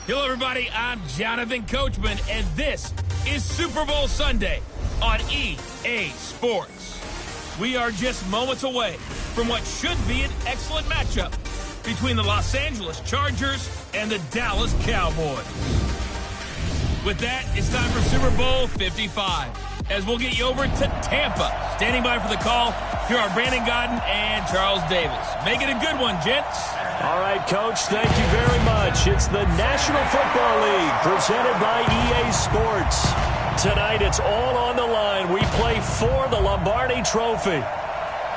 Hello, everybody. I'm Jonathan Coachman, and this is Super Bowl Sunday on EA Sports. We are just moments away from what should be an excellent matchup between the Los Angeles Chargers and the Dallas Cowboys. With that, it's time for Super Bowl 55, as we'll get you over to Tampa. Standing by for the call, here are Brandon Gaudin and Charles Davis. Make it a good one, gents. All right, Coach, thank you very much. It's the National Football League presented by EA Sports. Tonight, it's all on the line. We play for the Lombardi Trophy.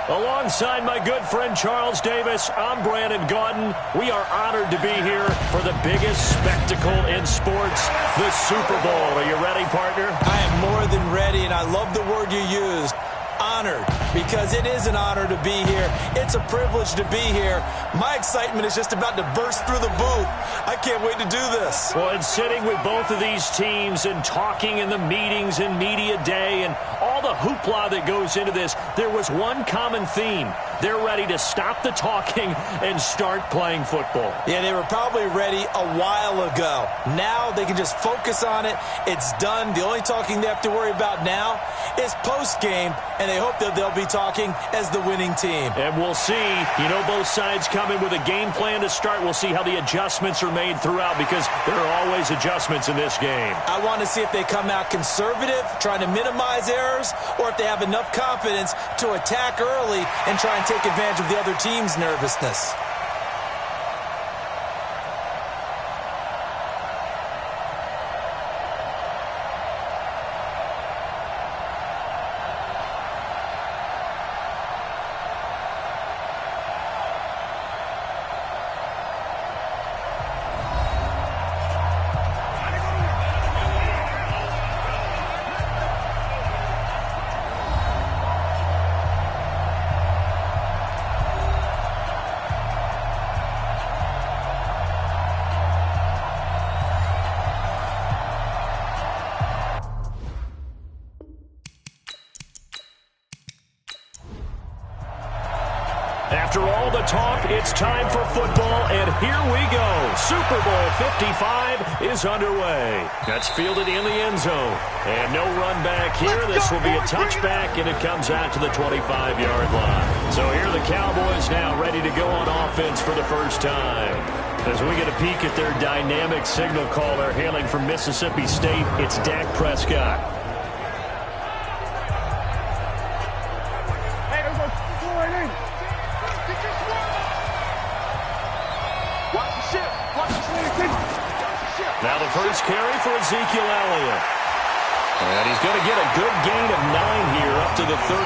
Alongside my good friend Charles Davis, I'm Brandon Gaudin. We are honored to be here for the biggest spectacle in sports, the Super Bowl. Are you ready, partner? I am more than ready, and I love the word you used. Honored, because it is an honor to be here. It's a privilege to be here. My excitement is just about to burst through the booth. I can't wait to do this. Well, and sitting with both of these teams and talking in the meetings and media day and all the hoopla that goes into this, there was one common theme. They're ready to stop the talking and start playing football. Yeah, they were probably ready a while ago. Now they can just focus on it. It's done. The only talking they have to worry about now is post-game, and they hope that they'll be talking as the winning team. And we'll see. You know, both sides come in with a game plan to start. We'll see how the adjustments are made throughout, because there are always adjustments in this game. I want to see if they come out conservative, trying to minimize errors, or if they have enough confidence to attack early and try and take advantage of the other team's nervousness. After all the talk, it's time for football, and here we go. Super Bowl 55 is underway. That's fielded in the end zone. And no run back here. This will be a touchback, and it comes out to the 25-yard line. So here are the Cowboys now ready to go on offense for the first time. As we get a peek at their dynamic signal caller hailing from Mississippi State, it's Dak Prescott. Now the first carry for Ezekiel Elliott. And he's going to get a good gain of 9 here up to the 34.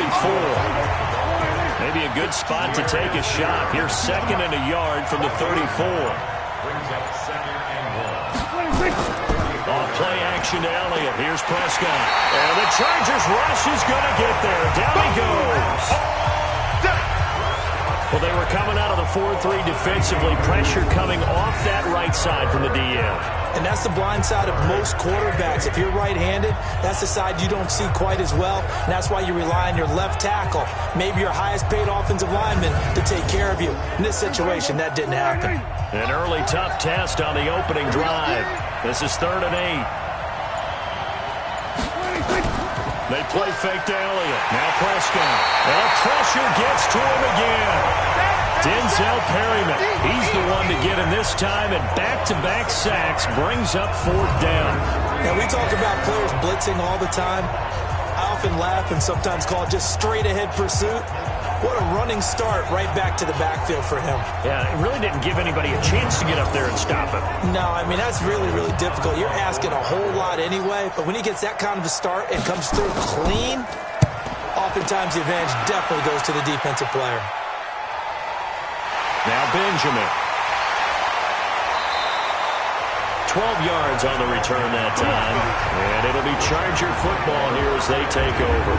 Maybe a good spot to take a shot. Here's second and a yard from the 34. Off play action to Elliott. Here's Prescott. And the Chargers rush is going to get there. Down he goes. Well, they were coming out of the 4-3 defensively. Pressure coming off that right side from the DM. And that's the blind side of most quarterbacks. If you're right-handed, that's the side you don't see quite as well. And that's why you rely on your left tackle, maybe your highest-paid offensive lineman, to take care of you. In this situation, that didn't happen. An early tough test on the opening drive. This is 3rd and 8. They play fake to Elliott. Now Prescott. And pressure gets to him again. Denzel Perryman. He's the one to get him this time, and back-to-back sacks brings up 4th down. Now, we talk about players blitzing all the time. I often laugh and sometimes call it just straight-ahead pursuit. What a running start right back to the backfield for him. Yeah, it really didn't give anybody a chance to get up there and stop him. No, I mean, that's really, really difficult. You're asking a whole lot anyway, but when he gets that kind of a start and comes through clean, oftentimes the advantage definitely goes to the defensive player. Now Benjamin. 12 yards on the return that time. And it'll be Charger football here as they take over.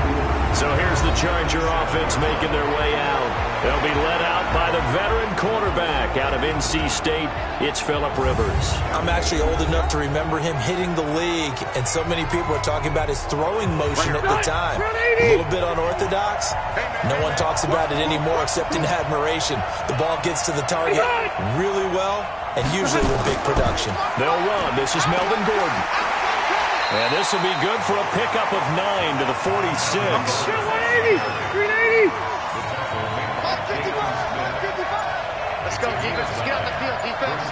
So here's the Charger offense making their way out. They'll be led out by the veteran quarterback out of NC State. It's Phillip Rivers. I'm actually old enough to remember him hitting the league, and so many people are talking about his throwing motion at the time. A little bit unorthodox. No one talks about it anymore except in admiration. The ball gets to the target really well, and usually with big production. They'll run. This is Melvin Gordon. And this will be good for a pickup of 9 to the 46. 180! 380! Let's go, defense. Let's get on the field, defense.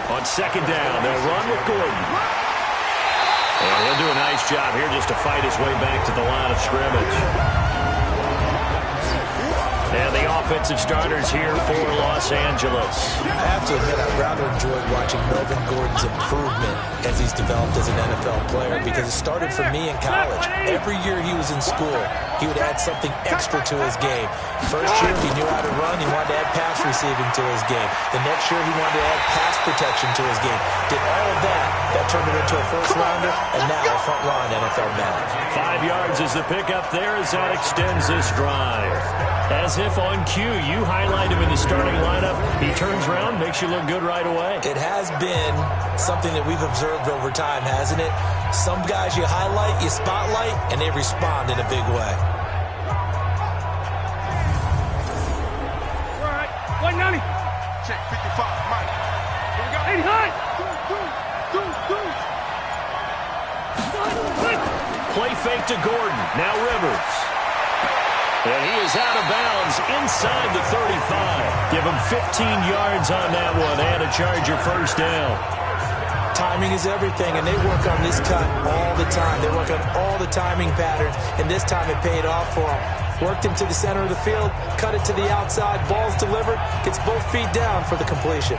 On second down, they'll run with Gordon. And he'll do a nice job here just to fight his way back to the line of scrimmage. And the offensive starters here for Los Angeles. I have to admit, I've rather enjoyed watching Melvin Gordon's improvement as he's developed as an NFL player, because it started for me in college. Every year he was in school, he would add something extra to his game. First year, he knew how to run. He wanted to add pass receiving to his game. The next year, he wanted to add pass protection to his game. Did all of that. That turned him into a first-rounder, and now a front-line NFL back. 5 yards is the pickup there as that extends this drive. As if on cue, you highlight him in the starting lineup. He turns around, makes you look good right away. It has been something that we've observed over time, hasn't it? Some guys you highlight, you spotlight, and they respond in a big way. All right, 190. Check 55, Mike. Here we go. 80 high. Play fake to Gordon. Now Rivers. And he is out of bounds inside the 35. Give him 15 yards on that one and a Charger first down. Timing is everything, and they work on this cut all the time. They work on all the timing patterns, and this time it paid off for them. Worked him to the center of the field, cut it to the outside, ball's delivered, gets both feet down for the completion.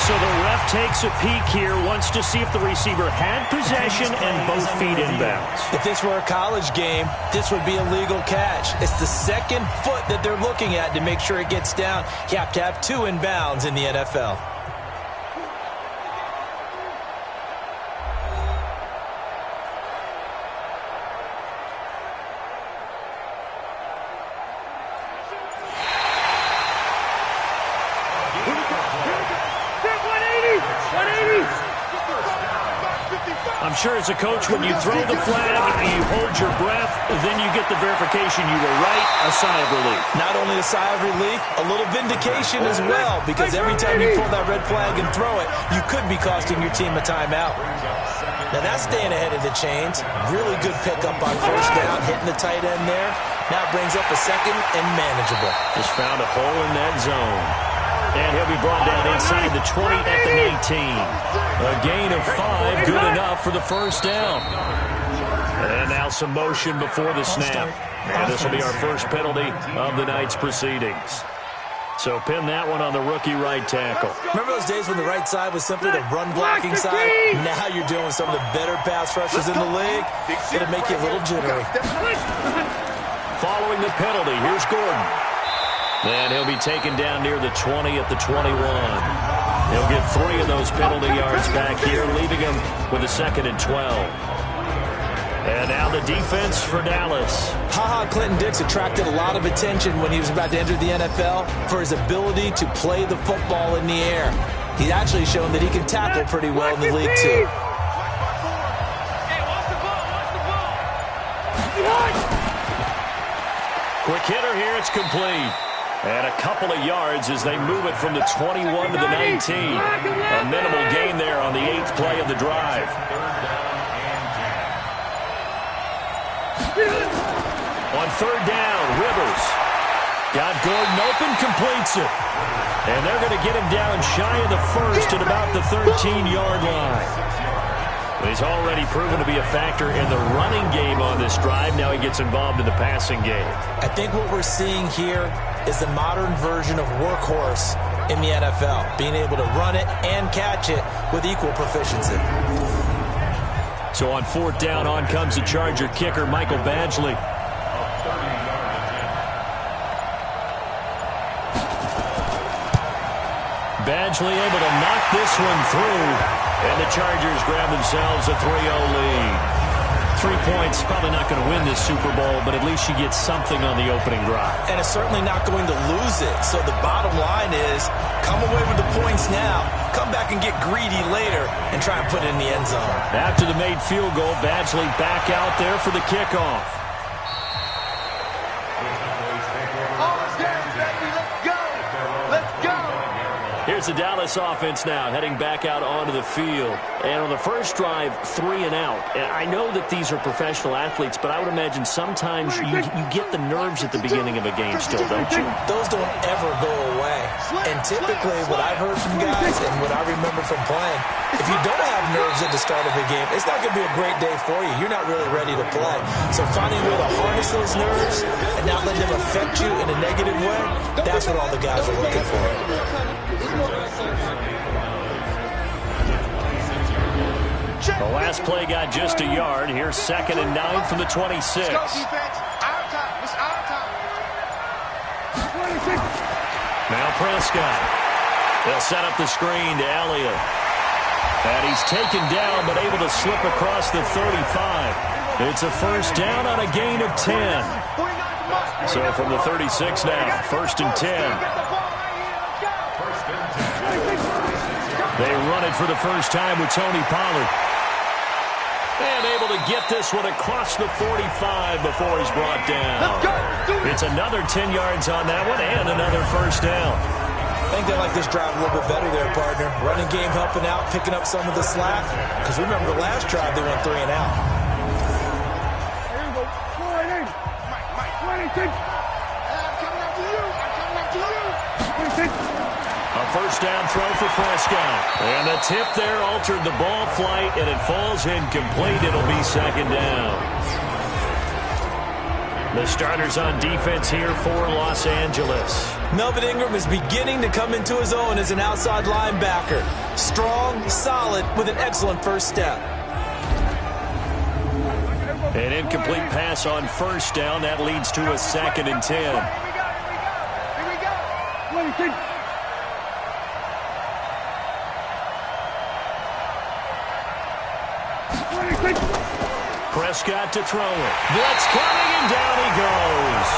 So the ref takes a peek here, wants to see if the receiver had possession and both feet inbounds. If this were a college game, this would be a legal catch. It's the second foot that they're looking at to make sure it gets down. You have to have 2 inbounds in the NFL. I'm sure as a coach, when you throw the flag and you hold your breath, then you get the verification you were right, a sigh of relief. Not only a sigh of relief, a little vindication as well, because every time you pull that red flag and throw it, you could be costing your team a timeout. Now that's staying ahead of the chains. Really good pickup on first down, hitting the tight end there. Now brings up a second and manageable. Just found a hole in that zone. And he'll be brought down inside the 20 at the 19. A gain of 5, good enough for the first down. And now some motion before the snap. And this will be our first penalty of the night's proceedings. So pin that one on the rookie right tackle. Remember those days when the right side was simply the run-blocking side? Now you're doing some of the better pass rushes in the league. It'll make you a little jittery. Following the penalty, here's Gordon. And he'll be taken down near the 20 at the 21. He'll get 3 of those penalty yards back here, leaving him with a 2nd and 12. And now the defense for Dallas. Ha-Ha Clinton-Dix attracted a lot of attention when he was about to enter the NFL for his ability to play the football in the air. He's actually shown that he can tackle pretty well in the league, too. Quick hitter here, it's complete. And a couple of yards as they move it from the 21 to the 19. A minimal gain there on the 8th play of the drive. On 3rd down, Rivers. Got Gordon open, completes it. And they're going to get him down shy of the 1st at about the 13-yard line. He's already proven to be a factor in the running game on this drive. Now he gets involved in the passing game. I think what we're seeing here is the modern version of workhorse in the NFL, being able to run it and catch it with equal proficiency. So on 4th down, on comes the Charger kicker, Michael Badgley. Badgley able to knock this one through, and the Chargers grab themselves a 3-0 lead. 3 points, probably not going to win this Super Bowl, but at least you get something on the opening drive. And it's certainly not going to lose it. So the bottom line is, come away with the points now, come back and get greedy later, and try and put it in the end zone. After the made field goal, Badgley back out there for the kickoff. Here's the Dallas offense now, heading back out onto the field. And on the first drive, 3 and out. And I know that these are professional athletes, but I would imagine sometimes you get the nerves at the beginning of a game still, don't you? Those don't ever go away. And typically, what I've heard from guys and what I remember from playing, if you don't have nerves at the start of a game, it's not going to be a great day for you. You're not really ready to play. So finding a way to harness those nerves and not let them affect you in a negative way, that's what all the guys are looking for. The last play got just a yard. Here's 2nd and 9 from the 26. Now Prescott. They'll set up the screen to Elliott. And he's taken down but able to slip across the 35. It's a first down on a gain of 10. So from the 36 now, 1st and 10. They run it for the first time with Tony Pollard. And able to get this one across the 45 before he's brought down. It's another 10 yards on that one and another first down. I think they like this drive a little bit better there, partner. Running game helping out, picking up some of the slack. Because remember the last drive, they went 3 and out. Here we go. 26. I'm coming after you. I'm coming after you. 26. A first down throw for Prescott. And the tip there altered the ball flight, and it falls incomplete. It'll be 2nd down. The starters on defense here for Los Angeles. Melvin Ingram is beginning to come into his own as an outside linebacker. Strong, solid, with an excellent first step. An incomplete pass on first down. That leads to a 2nd and 10. Here we go. 26. Prescott to throw it. Blitz coming, and down he goes.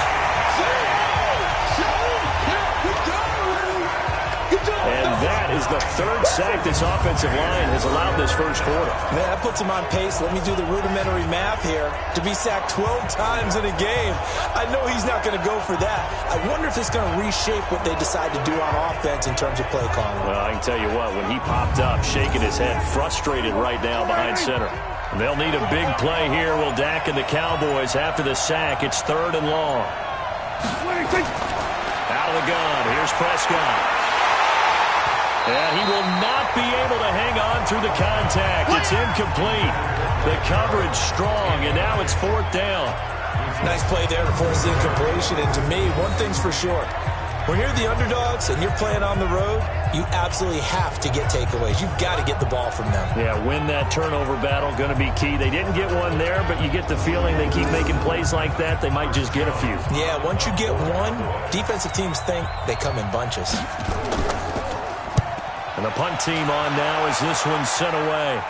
And that is the 3rd sack this offensive line has allowed this first quarter. Man, that puts him on pace. Let me do the rudimentary math here. To be sacked 12 times in a game, I know he's not going to go for that. I wonder if it's going to reshape what they decide to do on offense in terms of play calling. Well, I can tell you what, when he popped up, shaking his head, frustrated right now behind center. They'll need a big play here. Will Dak and the Cowboys after the sack. It's 3rd and long. Out of the gun. Here's Prescott. And he will not be able to hang on through the contact. It's incomplete. The coverage strong, and now it's 4th down. Nice play there to force the incompletion. And to me, one thing's for sure. When you're the underdogs and you're playing on the road, you absolutely have to get takeaways. You've got to get the ball from them. Yeah, win that turnover battle, going to be key. They didn't get one there, but you get the feeling they keep making plays like that, they might just get a few. Yeah, once you get one, defensive teams think they come in bunches. And the punt team on now as this one's sent away.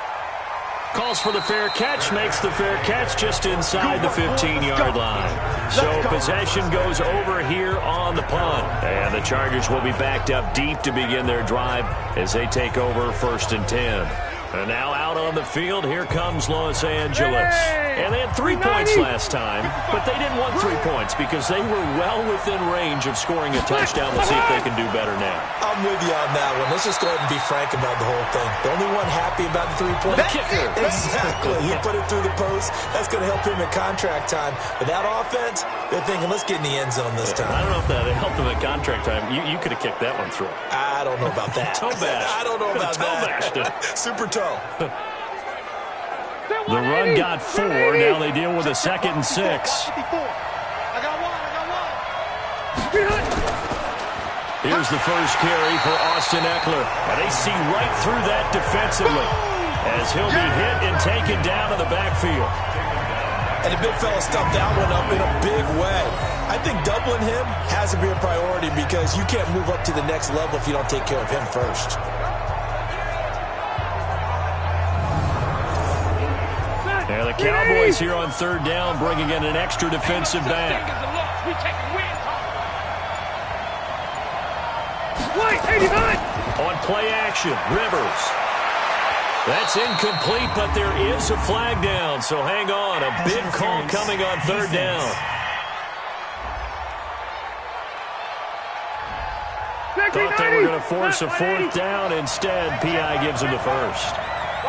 Calls for the fair catch, makes the fair catch just inside the 15-yard line. So possession goes over here on the punt. And the Chargers will be backed up deep to begin their drive as they take over 1st and 10. And now out on the field, here comes Los Angeles. And they had 3 points last time, but they didn't want 3 points because they were well within range of scoring a touchdown. We'll see if they can do better now. I'm with you on that one. Let's just go ahead and be frank about the whole thing. The only one happy about the 3-point kicker. Exactly. He put it through the post. That's going to help him at contract time. But that offense, they're thinking, let's get in the end zone this time. I don't know if that helped him at contract time. You could have kicked that one through. I don't know about that. Toe bash. I don't know about that. Super toe. The run got 4. Now they deal with a 2nd and 6. I got one. Here's the first carry for Austin Eckler. And they see right through that defensively as he'll be hit and taken down in the backfield. And the big fella stuffed that one up in a big way. I think doubling him has to be a priority because you can't move up to the next level if you don't take care of him first. And the Cowboys here on third down bringing in an extra defensive back. On play action, Rivers. That's incomplete, but there is a flag down, so hang on. A big call coming on third down. Thought they were going to force a fourth down. Instead, P.I. gives them the first.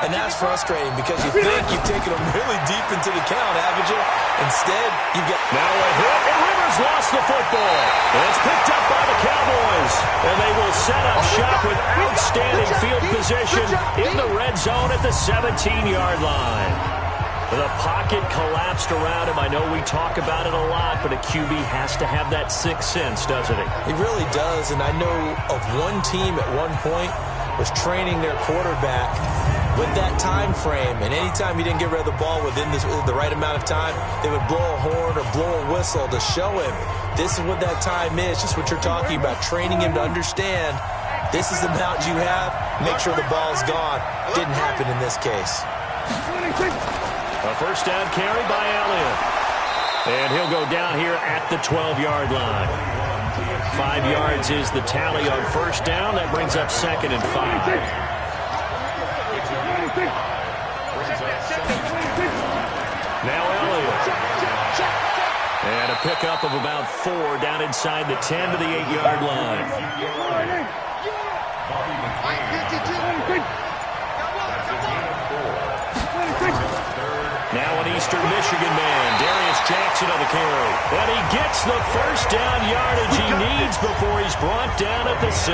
And that's frustrating because you think you've taken them really deep into the count, haven't you? Instead, you get... Now a hit, and Rivers lost the football. And it's picked up by the Cowboys. And they will set up shop with outstanding field position in the red zone at the 17-yard line. The pocket collapsed around him. I know we talk about it a lot, but a QB has to have that sixth sense, doesn't he? He really does, and I know of one team at one point was training their quarterback with that time frame, and anytime he didn't get rid of the ball within the right amount of time, they would blow a horn or blow a whistle to show him this is what that time is, just what you're talking about, training him to understand this is the amount you have, make sure the ball's gone. Didn't happen in this case. A first down carry by Elliott. And he'll go down here at the 12-yard line. 5 yards is the tally on first down. That brings up second and 5. Now Elliott. And a pickup of about 4 down inside the 10 to the 8-yard line. Now an Eastern Michigan man, Darius Jackson on the carry. And he gets the first down yardage he needs before he's brought down at the 6.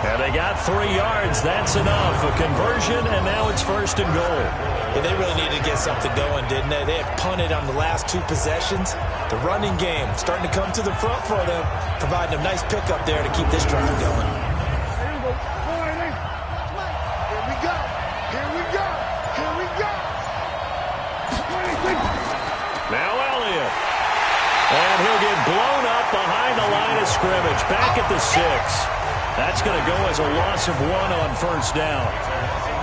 And they got 3 yards. That's enough. A conversion, and now it's first and goal. Yeah, they really needed to get something going, didn't they? They had punted on the last 2 possessions. The running game starting to come to the front for them, providing a nice pickup there to keep this drive going. Now Elliott. And he'll get blown up behind the line of scrimmage. Back at the 6. That's going to go as a loss of 1 on first down.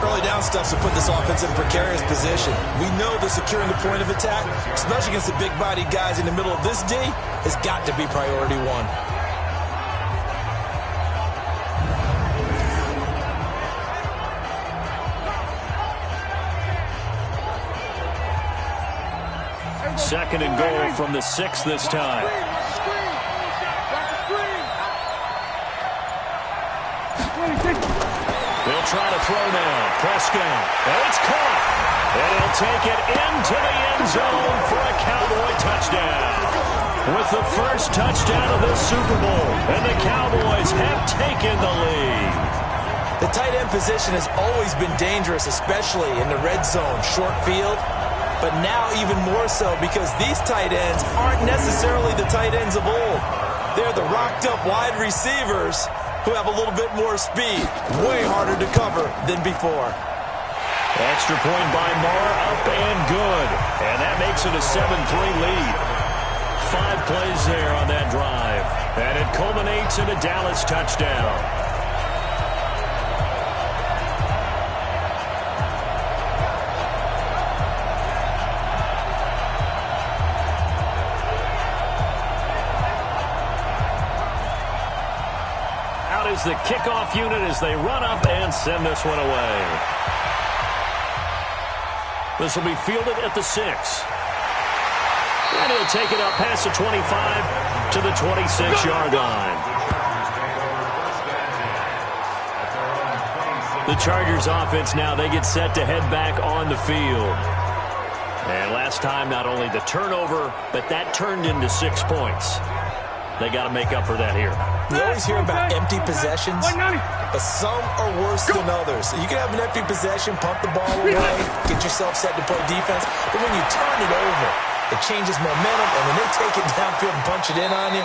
Early down stuff's to put this offense in a precarious position. We know that securing the point of attack, especially against the big-bodied guys in the middle of this D, has got to be priority 1. Second and goal from the 6 this time. They'll try to throw now. Prescott. And it's caught. And he'll take it into the end zone for a Cowboy touchdown. With the first touchdown of this Super Bowl. And the Cowboys have taken the lead. The tight end position has always been dangerous, especially in the red zone, short field. But now even more so because these tight ends aren't necessarily the tight ends of old. They're the rocked-up wide receivers who have a little bit more speed. Way harder to cover than before. Extra point by Moore, up and good. And that makes it a 7-3 lead. 5 plays there on that drive. And it culminates in a Dallas touchdown. Is the kickoff unit as they run up and send this one away. This will be fielded at the 6. And he'll take it up past the 25 to the 26-yard line. The Chargers offense now, they get set to head back on the field. And last time, not only the turnover, but that turned into 6 points. They got to make up for that here. You always hear about empty possessions, but some are worse than others. You can have an empty possession, pump the ball away, get yourself set to play defense, but when you turn it over, it changes momentum, and when they take it downfield and punch it in on you,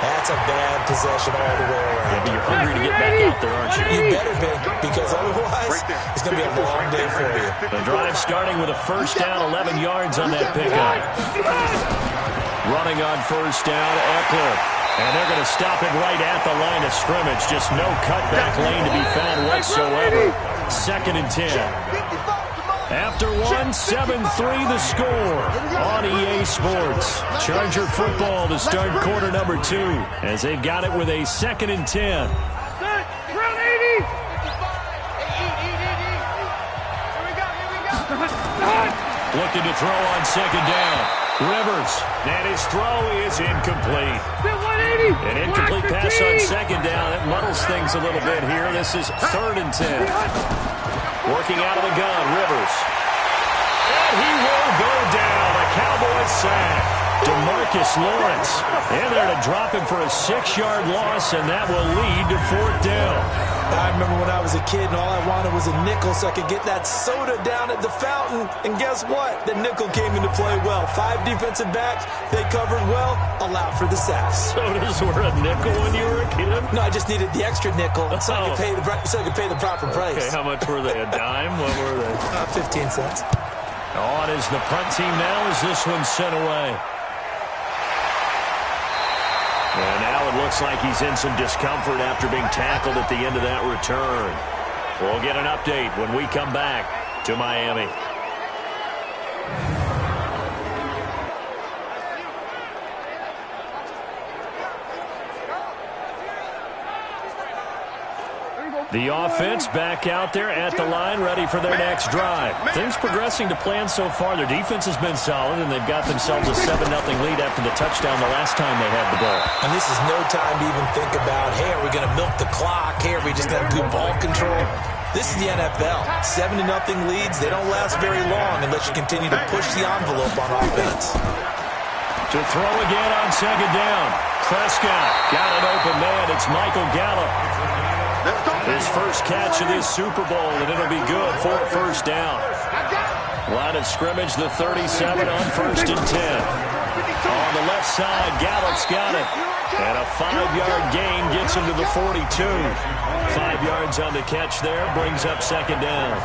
that's a bad possession all the way around. Yeah, but you're hungry to get back out there, aren't you? You better be, because otherwise, it's going to be a long day for you. The drive starting with a first down, 11 yards on that pickup. Running on first down, Eckler. And they're going to stop it right at the line of scrimmage. Just no cutback lane to be found whatsoever. Second and 10. After one, 7-3 the score on EA Sports. Charger football to start quarter number 2 as they've got it with a 2nd and 10. Looking to throw on 2nd down. Rivers, and his throw is incomplete. An incomplete pass on 2nd down. It muddles things a little bit here. This is 3rd and 10. Working out of the gun, Rivers. And he will go down. A Cowboys sack. DeMarcus Lawrence in there to drop him for a 6-yard loss, and that will lead to 4th down. I remember when I was a kid and all I wanted was a nickel so I could get that soda down at the fountain. And guess what? The nickel came into play well. 5 defensive backs, they covered well, allowed for the sacks. Sodas were a nickel when you were a kid? No, I just needed the extra nickel so I could pay the proper price. Okay, how much were they? A dime? What were they? 15 cents. On is the punt team now as this one's sent away. And now it looks like he's in some discomfort after being tackled at the end of that return. We'll get an update when we come back to Miami. The offense back out there at the line, ready for their next drive. Things progressing to plan so far. Their defense has been solid, and they've got themselves a 7-0 lead after the touchdown the last time they had the ball. And this is no time to even think about, hey, are we going to milk the clock? Hey, are we just going to do ball control? This is the NFL. 7-0 leads, they don't last very long unless you continue to push the envelope on offense. To throw again on 2nd down. Prescott got an open man. It's Michael Gallup. His first catch of this Super Bowl, and it'll be good for a 1st down. Line of scrimmage, the 37 on 1st and 10. On the left side, Gallup's got it. And a 5-yard gain gets him to the 42. 5 yards on the catch there, brings up 2nd down.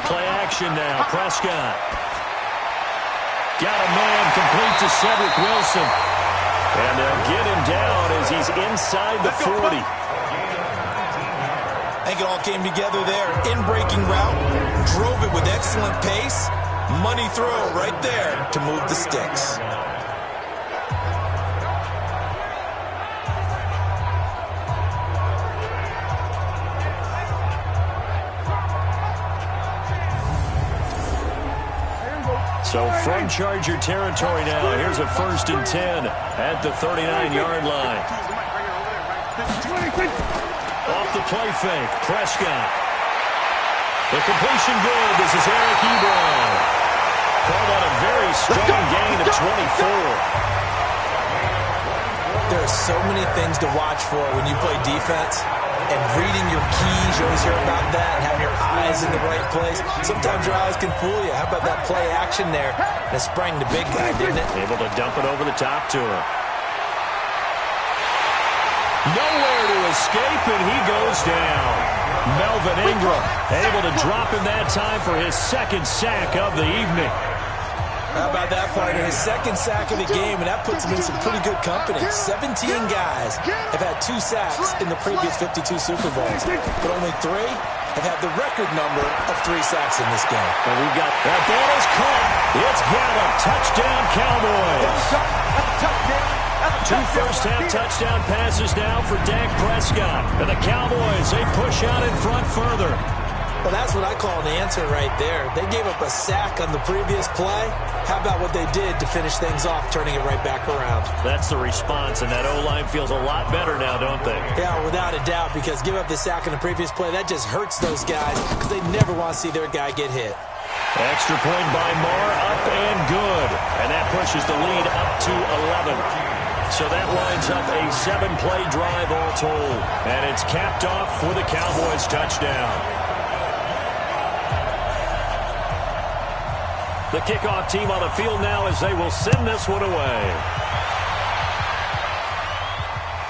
Play action now, Prescott. Got a man complete to Cedric Wilson. And they'll get him down as he's inside the 40. I think it all came together there. In-breaking route, drove it with excellent pace. Money throw right there to move the sticks. So from Charger territory now, here's a 1st and 10 at the 39-yard line. Off the play fake, Prescott. The completion good. This is Eric Ebron. Called on a very strong gain of 24. There are so many things to watch for when you play defense. And reading your keys, you always hear about that, and having your eyes in the right place. Sometimes your eyes can fool you. How about that play action there? That sprang the big guy, didn't it? Able to dump it over the top to him. Nowhere to escape, and he goes down. Melvin Ingram able to drop him that time for his 2nd sack of the evening. How about that, partner? His 2nd sack of the game, and that puts him in some pretty good company. 17 guys have had 2 sacks in the previous 52 Super Bowls, but only 3 have had the record number of 3 sacks in this game. And we've got that ball is caught. It's Gallup. Touchdown, Cowboys. 2 first-half touchdown passes now for Dak Prescott. And the Cowboys, they push out in front further. Well, that's what I call an answer right there. They gave up a sack on the previous play. How about what they did to finish things off, turning it right back around? That's the response, and that O-line feels a lot better now, don't they? Yeah, without a doubt, because give up the sack on the previous play, that just hurts those guys because they never want to see their guy get hit. Extra point by Marr, up and good. And that pushes the lead up to 11. So that lines up a 7-play drive all told. And it's capped off for the Cowboys touchdown. The kickoff team on the field now as they will send this one away.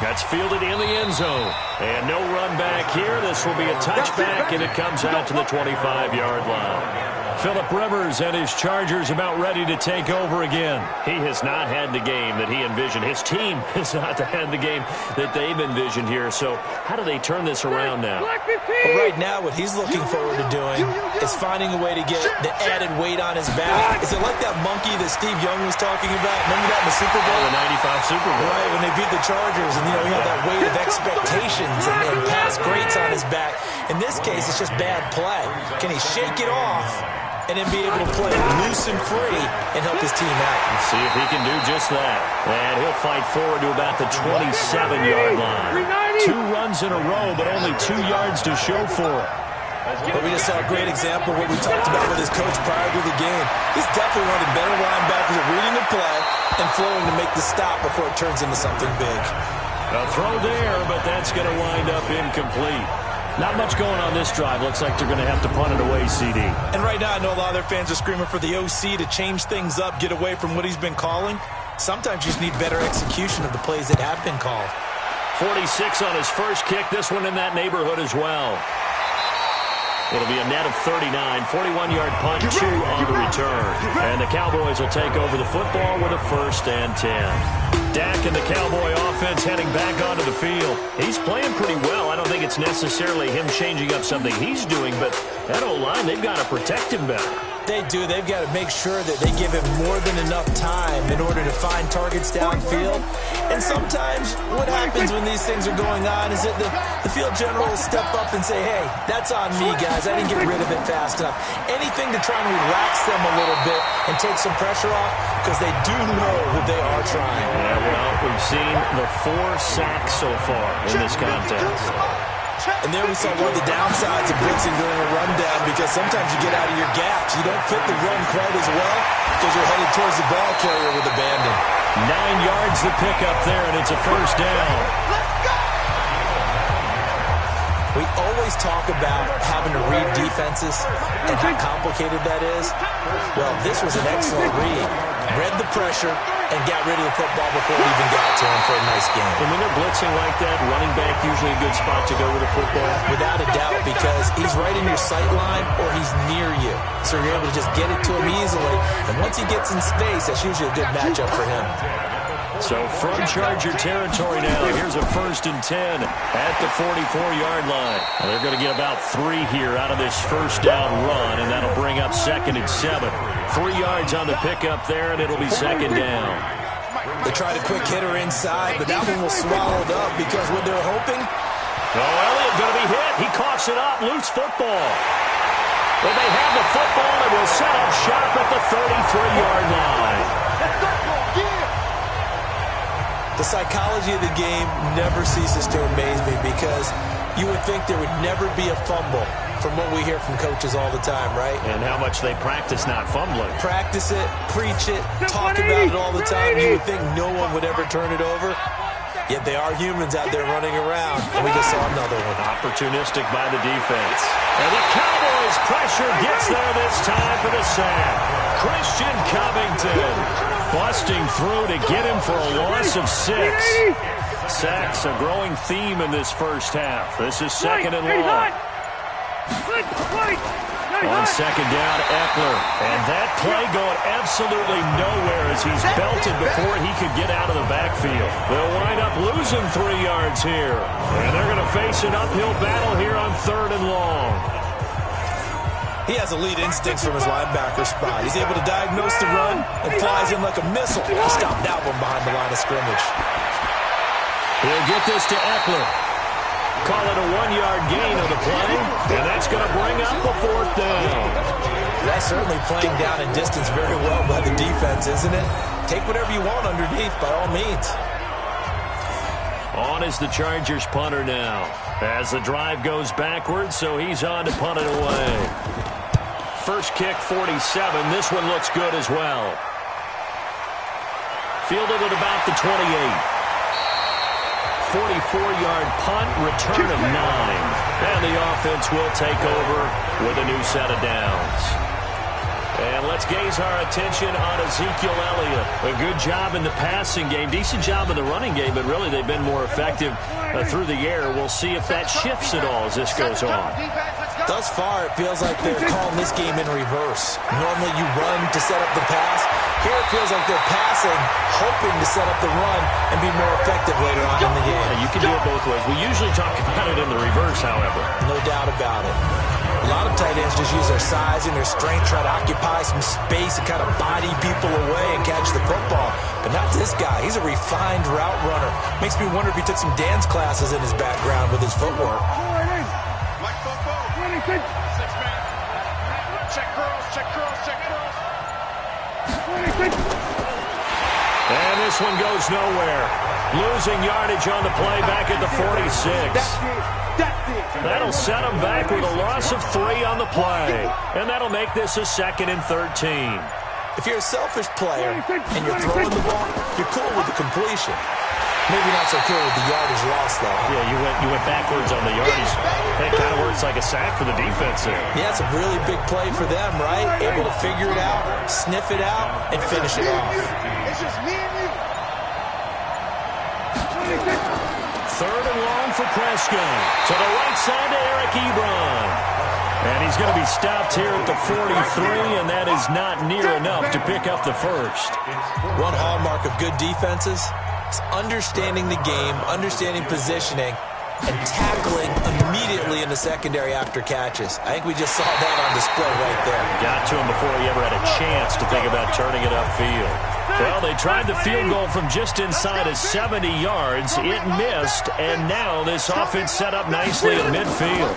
That's fielded in the end zone. And no run back here. This will be a touchback, and it comes out to the 25-yard line. Phillip Rivers and his Chargers about ready to take over again. He has not had the game that he envisioned. His team has not had the game that they've envisioned here. So how do they turn this around now? Well, right now, what he's looking forward to doing is finding a way to get the added weight on his back. Is it like that monkey that Steve Young was talking about? Remember that in the Super Bowl? The 95 Super Bowl. Right, when they beat the Chargers, and, he had that weight of expectations and past greats on his back. In this case, it's just bad play. Can he shake it off and then be able to play loose and free and help his team out? Let's see if he can do just that. And he'll fight forward to about the 27-yard line. 2 runs in a row, but only 2 yards to show for it. But we just saw a great example of what we talked about with his coach prior to the game. He's definitely one of the better linebackers at reading the play and flowing to make the stop before it turns into something big. A throw there, but that's going to wind up incomplete. Not much going on this drive. Looks like they're going to have to punt it away, CD. And right now, I know a lot of their fans are screaming for the OC to change things up, get away from what he's been calling. Sometimes you just need better execution of the plays that have been called. 46 on his first kick. This one in that neighborhood as well. It'll be a net of 39. 41-yard punt, 2 on the return. And the Cowboys will take over the football with a 1st and 10. Dak and the Cowboy offense heading back onto the field. He's playing pretty well. I don't think it's necessarily him changing up something he's doing, but that O-line, they've got to protect him better. They do. They've got to make sure that they give him more than enough time in order to find targets downfield. And sometimes what happens when these things are going on is that the field general will step up and say, hey, that's on me, guys. I didn't get rid of it fast enough. Anything to try and relax them a little bit and take some pressure off, because they do know that they are trying. Yeah, well, we've seen the 4 sacks so far in this contest. And there we saw one of the downsides of blitzing during a rundown, because sometimes you get out of your gaps. You don't fit the run quite as well because you're headed towards the ball carrier with abandon. 9 yards the pickup there, and it's a 1st down. We always talk about having to read defenses and how complicated that is. Well, this was an excellent read. Read the pressure and got rid of the football before it even got to him for a nice game. And when they're blitzing like that, running back usually a good spot to go with the football. Without a doubt, because he's right in your sight line or he's near you. So you're able to just get it to him easily. And once he gets in space, that's usually a good matchup for him. So from Charger territory now, here's a 1st and 10 at the 44-yard line. Now they're going to get about 3 here out of this 1st down run, and that'll bring up 2nd and 7. 3 yards on the pickup there, and it'll be 2nd down. They tried a quick hitter inside, but that one was swallowed up because what they're hoping. Oh, Elliott going to be hit. He coughs it up. Loose football. But they have the football and will set up shop at the 33-yard line. The psychology of the game never ceases to amaze me, because you would think there would never be a fumble from what we hear from coaches all the time, right? And how much they practice not fumbling. Practice it, preach it, talk about it all the time. You would think no one would ever turn it over. Yet they are humans out there running around, and we just saw another one. Opportunistic by the defense. And the Cowboys pressure gets there this time for the sack. Christian Covington busting through to get him for a loss of 6. Sacks a growing theme in this 1st half. This is 2nd and long. On 2nd down, Eckler. And that play going absolutely nowhere as he's belted before he could get out of the backfield. They'll wind up losing 3 yards here. And they're going to face an uphill battle here on 3rd and long. He has elite instincts from his linebacker spot. He's able to diagnose the run and flies in like a missile to stop that one behind the line of scrimmage. He'll get this to Eckler. Call it a 1-yard gain on the play, and that's going to bring up a 4th down. That's certainly playing down in distance very well by the defense, isn't it? Take whatever you want underneath, by all means. On is the Chargers punter now, as the drive goes backwards, so he's on to punt it away. First kick, 47. This one looks good as well. Fielded at about the 28. 44-yard punt, return of 9. And the offense will take over with a new set of downs. And let's gaze our attention on Ezekiel Elliott. A good job in the passing game, decent job in the running game, but really they've been more effective through the air. We'll see if that shifts at all as this goes on. Thus far, it feels like they're calling this game in reverse. Normally you run to set up the pass. Here it feels like they're passing, hoping to set up the run and be more effective later on in the game. Yeah, you can do it both ways. We usually talk about it in the reverse, however. No doubt about it. A lot of tight ends just use their size and their strength, try to occupy some space and kind of body people away and catch the football. But not this guy. He's a refined route runner. Makes me wonder if he took some dance classes in his background with his footwork. Six man. Check curls, check curls, check curls. And this one goes nowhere. Losing yardage on the play back at the 46. That'll set them back with a loss of 3 on the play. And that'll make this a 2nd and 13. If you're a selfish player and you're throwing the ball, you're cool with the completion. Maybe not so cool with the yardage loss, though. Yeah, you went backwards on the yardage. That kind of works like a sack for the defense there. Yeah, it's a really big play for them, right? Able to figure it out, sniff it out, and finish it off. It's just me and you. 3rd and long for Prescott. To the right side to Eric Ebron. And he's going to be stopped here at the 43, and that is not near enough to pick up the first. One hallmark of good defenses is understanding the game, understanding positioning, and tackling immediately in the secondary after catches. I think we just saw that on display right there. Got to him before he ever had a chance to think about turning it upfield. Well, they tried the field goal from just inside of 70 yards. It missed, and now this offense set up nicely at midfield.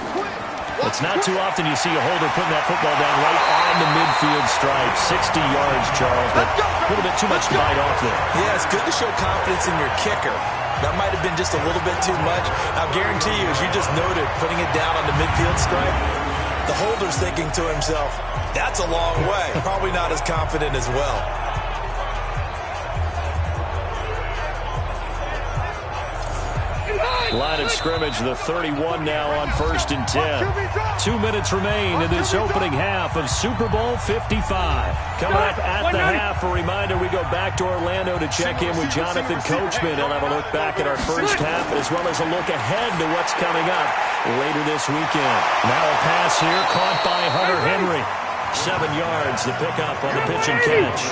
It's not too often you see a holder putting that football down right on the midfield stripe. 60 yards, Charles, but a little bit too much to bite off there. Yeah, it's good to show confidence in your kicker. That might have been just a little bit too much. I'll guarantee you, as you just noted, putting it down on the midfield stripe, the holder's thinking to himself, that's a long way. Probably not as confident as well. Line of scrimmage, the 31 now on 1st and 10. 2 minutes remain in this opening half of Super Bowl 55. Coming up at the half, a reminder, we go back to Orlando to check in with Jonathan Coachman. He'll have a look back at our first half as well as a look ahead to what's coming up later this weekend. Now a pass here caught by Hunter Henry. 7 yards, the pickup on the pitch and catch.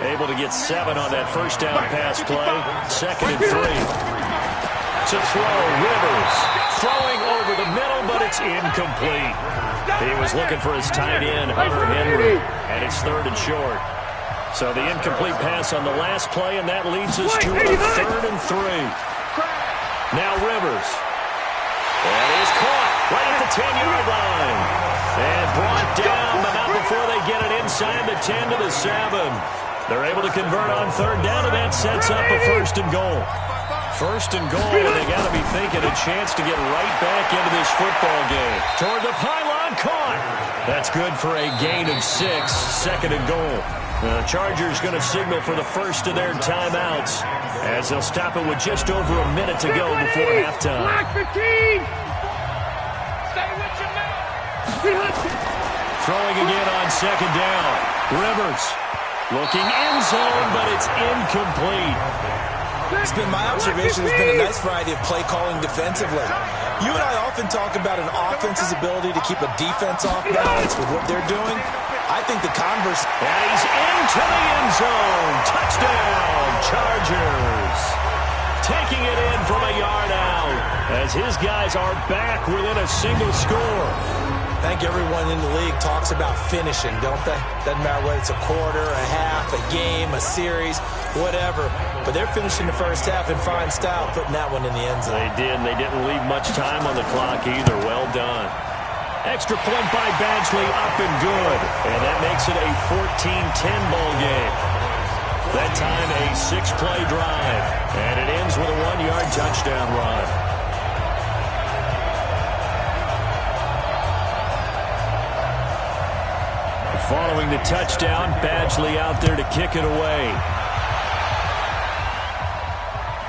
Able to get 7 on that first down pass play. 2nd and 3. To throw, Rivers throwing over the middle, but it's incomplete. He was looking for his tight end, Hunter Henry, and it's 3rd and short. So the incomplete pass on the last play, and that leads us to a 3rd and 3. Now Rivers. And he's caught right at the 10-yard line. And brought down, but not before they get it inside the 10 to the 7. They're able to convert on 3rd down, and that sets up a 1st and goal. 1st and goal, and they got to be thinking a chance to get right back into this football game. Toward the pylon, caught. That's good for a gain of 6, 2nd and goal. The Chargers going to signal for the first of their timeouts as they'll stop it with just over a minute to go before halftime. Throwing again on 2nd down. Rivers looking end zone, but it's incomplete. It's been my observation. There's been a nice variety of play calling defensively. You and I often talk about an offense's ability to keep a defense off balance with what they're doing. I think the converse. And he's into the end zone. Touchdown, Chargers. Taking it in from a yard out as his guys are back within a single score. I think everyone in the league talks about finishing, don't they? Doesn't matter whether it's a quarter, a half, a game, a series, whatever. But they're finishing the first half in fine style, putting that one in the end zone. They did, and they didn't leave much time on the clock either. Well done. Extra point by Badgley, up and good. And that makes it a 14-10 ball game. That time a 6-play drive. And it ends with a 1-yard touchdown run. Following the touchdown, Badgley out there to kick it away.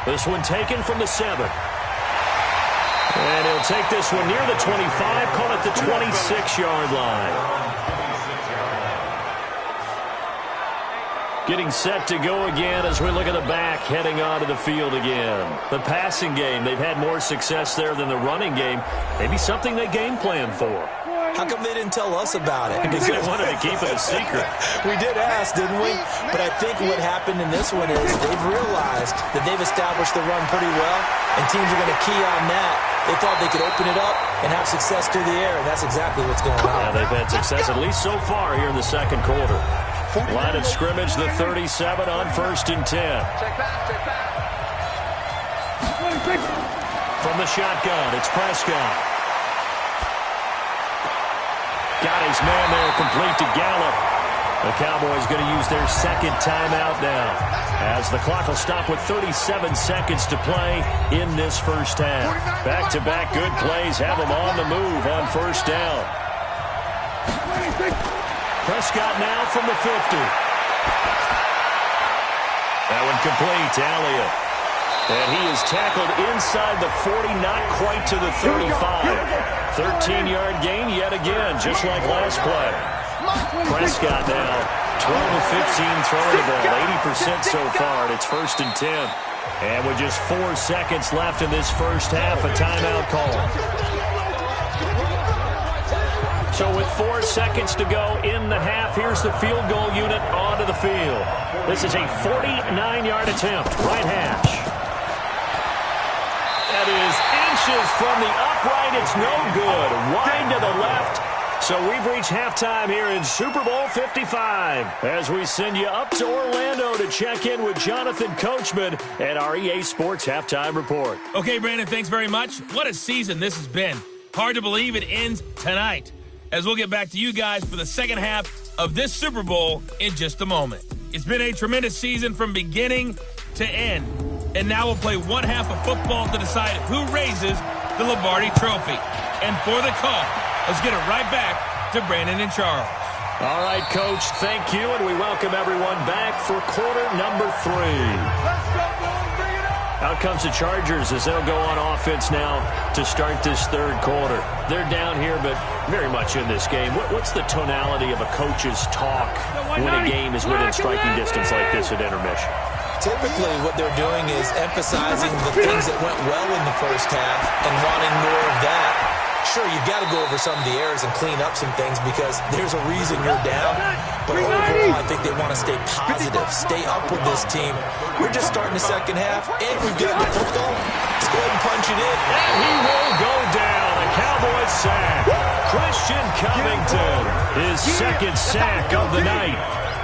This one taken from the 7. And he'll take this one near the 25, call it the 26-yard line. Getting set to go again as we look at the back, heading onto the field again. The passing game, they've had more success there than the running game. Maybe something they game plan for. How come they didn't tell us about it? Because they wanted to keep it a secret. We did ask, didn't we? But I think what happened in this one is they've realized that they've established the run pretty well, and teams are going to key on that. They thought they could open it up and have success through the air, and that's exactly what's going on. Yeah, they've had success, at least so far here in the second quarter. Line of scrimmage, the 37 on 1st and 10. Check back. From the shotgun, it's Prescott. Got his man there, complete to Gallup. The Cowboys going to use their second timeout now, as the clock will stop with 37 seconds to play in this first half. Back-to-back good plays have them on the move on 1st down. Prescott now from the 50. That one complete to Elliott. And he is tackled inside the 40, not quite to the 35. 13-yard gain yet again, just like last play. Prescott now, 12 of 15 throwing the ball, 80% so far, and it's 1st and 10. And with just 4 seconds left in this first half, a timeout call. So with 4 seconds to go in the half, here's the field goal unit onto the field. This is a 49-yard attempt, right hash. That is inches from the upright. It's no good. Wide to the left. So we've reached halftime here in Super Bowl 55 as we send you up to Orlando to check in with Jonathan Coachman at our EA Sports Halftime Report. Okay, Brandon, thanks very much. What a season this has been. Hard to believe it ends tonight, as we'll get back to you guys for the second half of this Super Bowl in just a moment. It's been a tremendous season from beginning to end. And now we'll play one half of football to decide who raises the Lombardi Trophy. And for the call, let's get it right back to Brandon and Charles. All right, Coach, thank you, and we welcome everyone back for quarter number 3. Out comes the Chargers as they'll go on offense now to start this third quarter. They're down here, but very much in this game. What's the tonality of a coach's talk when a game is within striking distance like this at intermission? Typically, what they're doing is emphasizing the things that went well in the first half and wanting more of that. Sure, you've got to go over some of the errors and clean up some things because there's a reason you're down. But overall, I think they want to stay positive, stay up with this team. We're just starting the second half, and we've got the football. Let's go ahead and punch it in. And he will go down. A Cowboys sack. Christian Covington, his second sack of the night.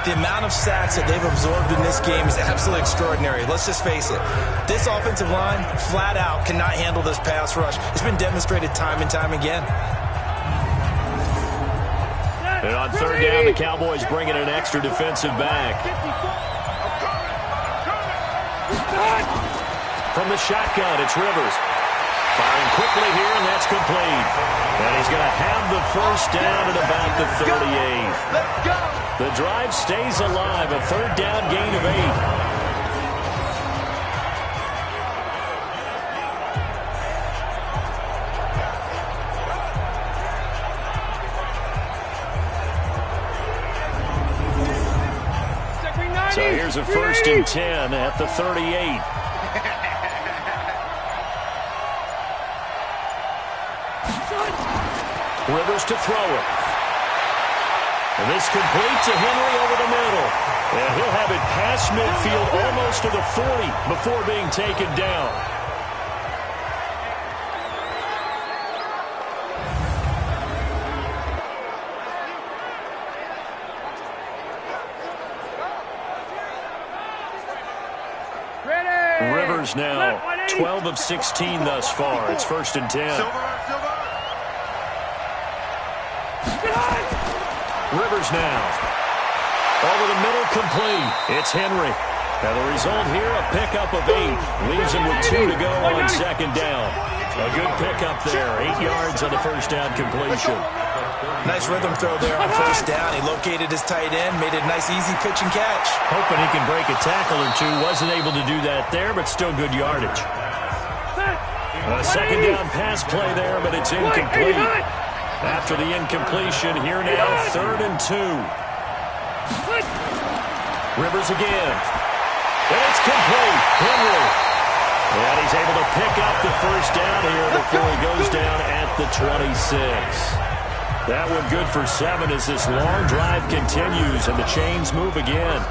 The amount of sacks that they've absorbed in this game is absolutely extraordinary. Let's just face it. This offensive line, flat out, cannot handle this pass rush. It's been demonstrated time and time again. And on 3rd down, the Cowboys bring in an extra defensive back. From the shotgun, it's Rivers. Firing quickly here, and that's complete. And he's going to have the first down at about the 38. Let's go. The drive stays alive, a 3rd down gain of 8. So here's a 1st and 10 at the 38. Rivers to throw it. And this complete to Henry over the middle. And he'll have it past midfield almost to the 40 before being taken down. Rivers now 12 of 16 thus far. It's 1st and 10. Rivers now. Over the middle, complete. It's Henry. Now the result here, a pickup of 8. Leaves him with 2 to go on 2nd down. A good pickup there. 8 yards on the first down completion. Nice rhythm throw there on 1st down. He located his tight end, made a nice easy pitch and catch. Hoping he can break a tackle or two. Wasn't able to do that there, but still good yardage. A 2nd down pass play there, but it's incomplete. After the incompletion, here now, 3rd and 2. Rivers again. And it's complete. Henry. And he's able to pick up the first down here before he goes down at the 26. That one good for 7 as this long drive continues and the chains move again.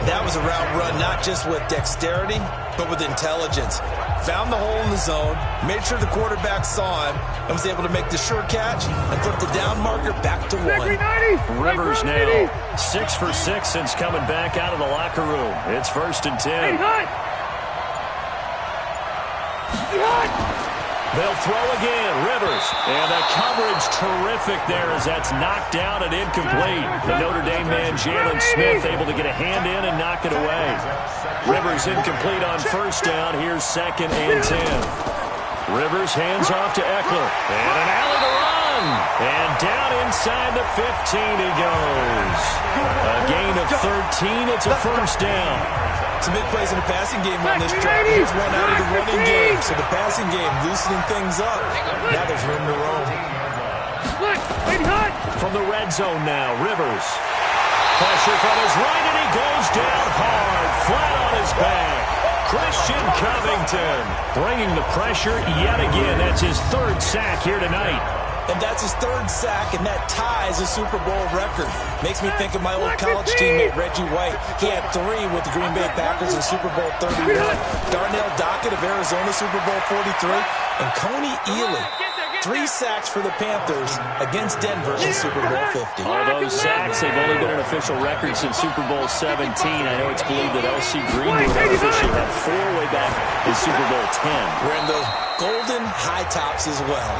That was a route run not just with dexterity, but with intelligence. Found the hole in the zone, made sure the quarterback saw him, and was able to make the sure catch and flip the down marker back to 1. Rivers now 6 for 6 since coming back out of the locker room. It's 1st and 10. They'll throw again, Rivers. And the coverage terrific there as that's knocked down and incomplete. The Notre Dame man, Jalen Smith, able to get a hand in and knock it away. Rivers incomplete on 1st down. Here's 2nd and 10. Rivers hands off to Eckler. And an alley to run. And down inside the 15 he goes. A gain of 13. It's a 1st down. Some big plays in the passing game on this drive. Here's one out of the running game. So the passing game loosening things up. Now there's room to roam. From the red zone now, Rivers. Pressure from his right, and he goes down hard, flat on his back. Christian Covington bringing the pressure yet again. That's his 3rd sack here tonight. And that's his 3rd sack, and that ties a Super Bowl record. Makes me think of my old college teammate, Reggie White. He had 3 with the Green Bay Packers in Super Bowl 31. Darnell Dockett of Arizona, Super Bowl 43. And Coney Ealy, 3 sacks for the Panthers against Denver in Super Bowl 50. All those sacks, they've only been an official record since Super Bowl 17. I know it's believed that L.C. Greenwood officially had 4 way back in Super Bowl 10. Wearing those golden high tops as well.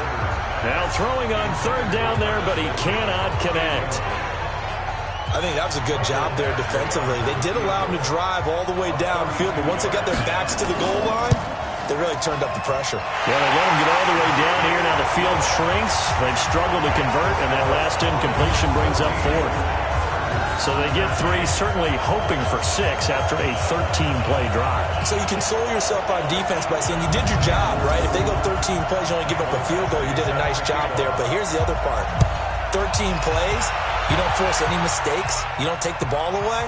Now throwing on 3rd down there, but he cannot connect. I think that was a good job there defensively. They did allow him to drive all the way downfield, but once they got their backs to the goal line, they really turned up the pressure. Yeah, they let him get all the way down here. Now the field shrinks. They've struggled to convert, and that last incompletion brings up 4th. So they get 3, certainly hoping for 6 after a 13-play drive. So you console yourself on defense by saying you did your job, right? If they go 13 plays, you only give up a field goal, you did a nice job there. But here's the other part. 13 plays, you don't force any mistakes, you don't take the ball away.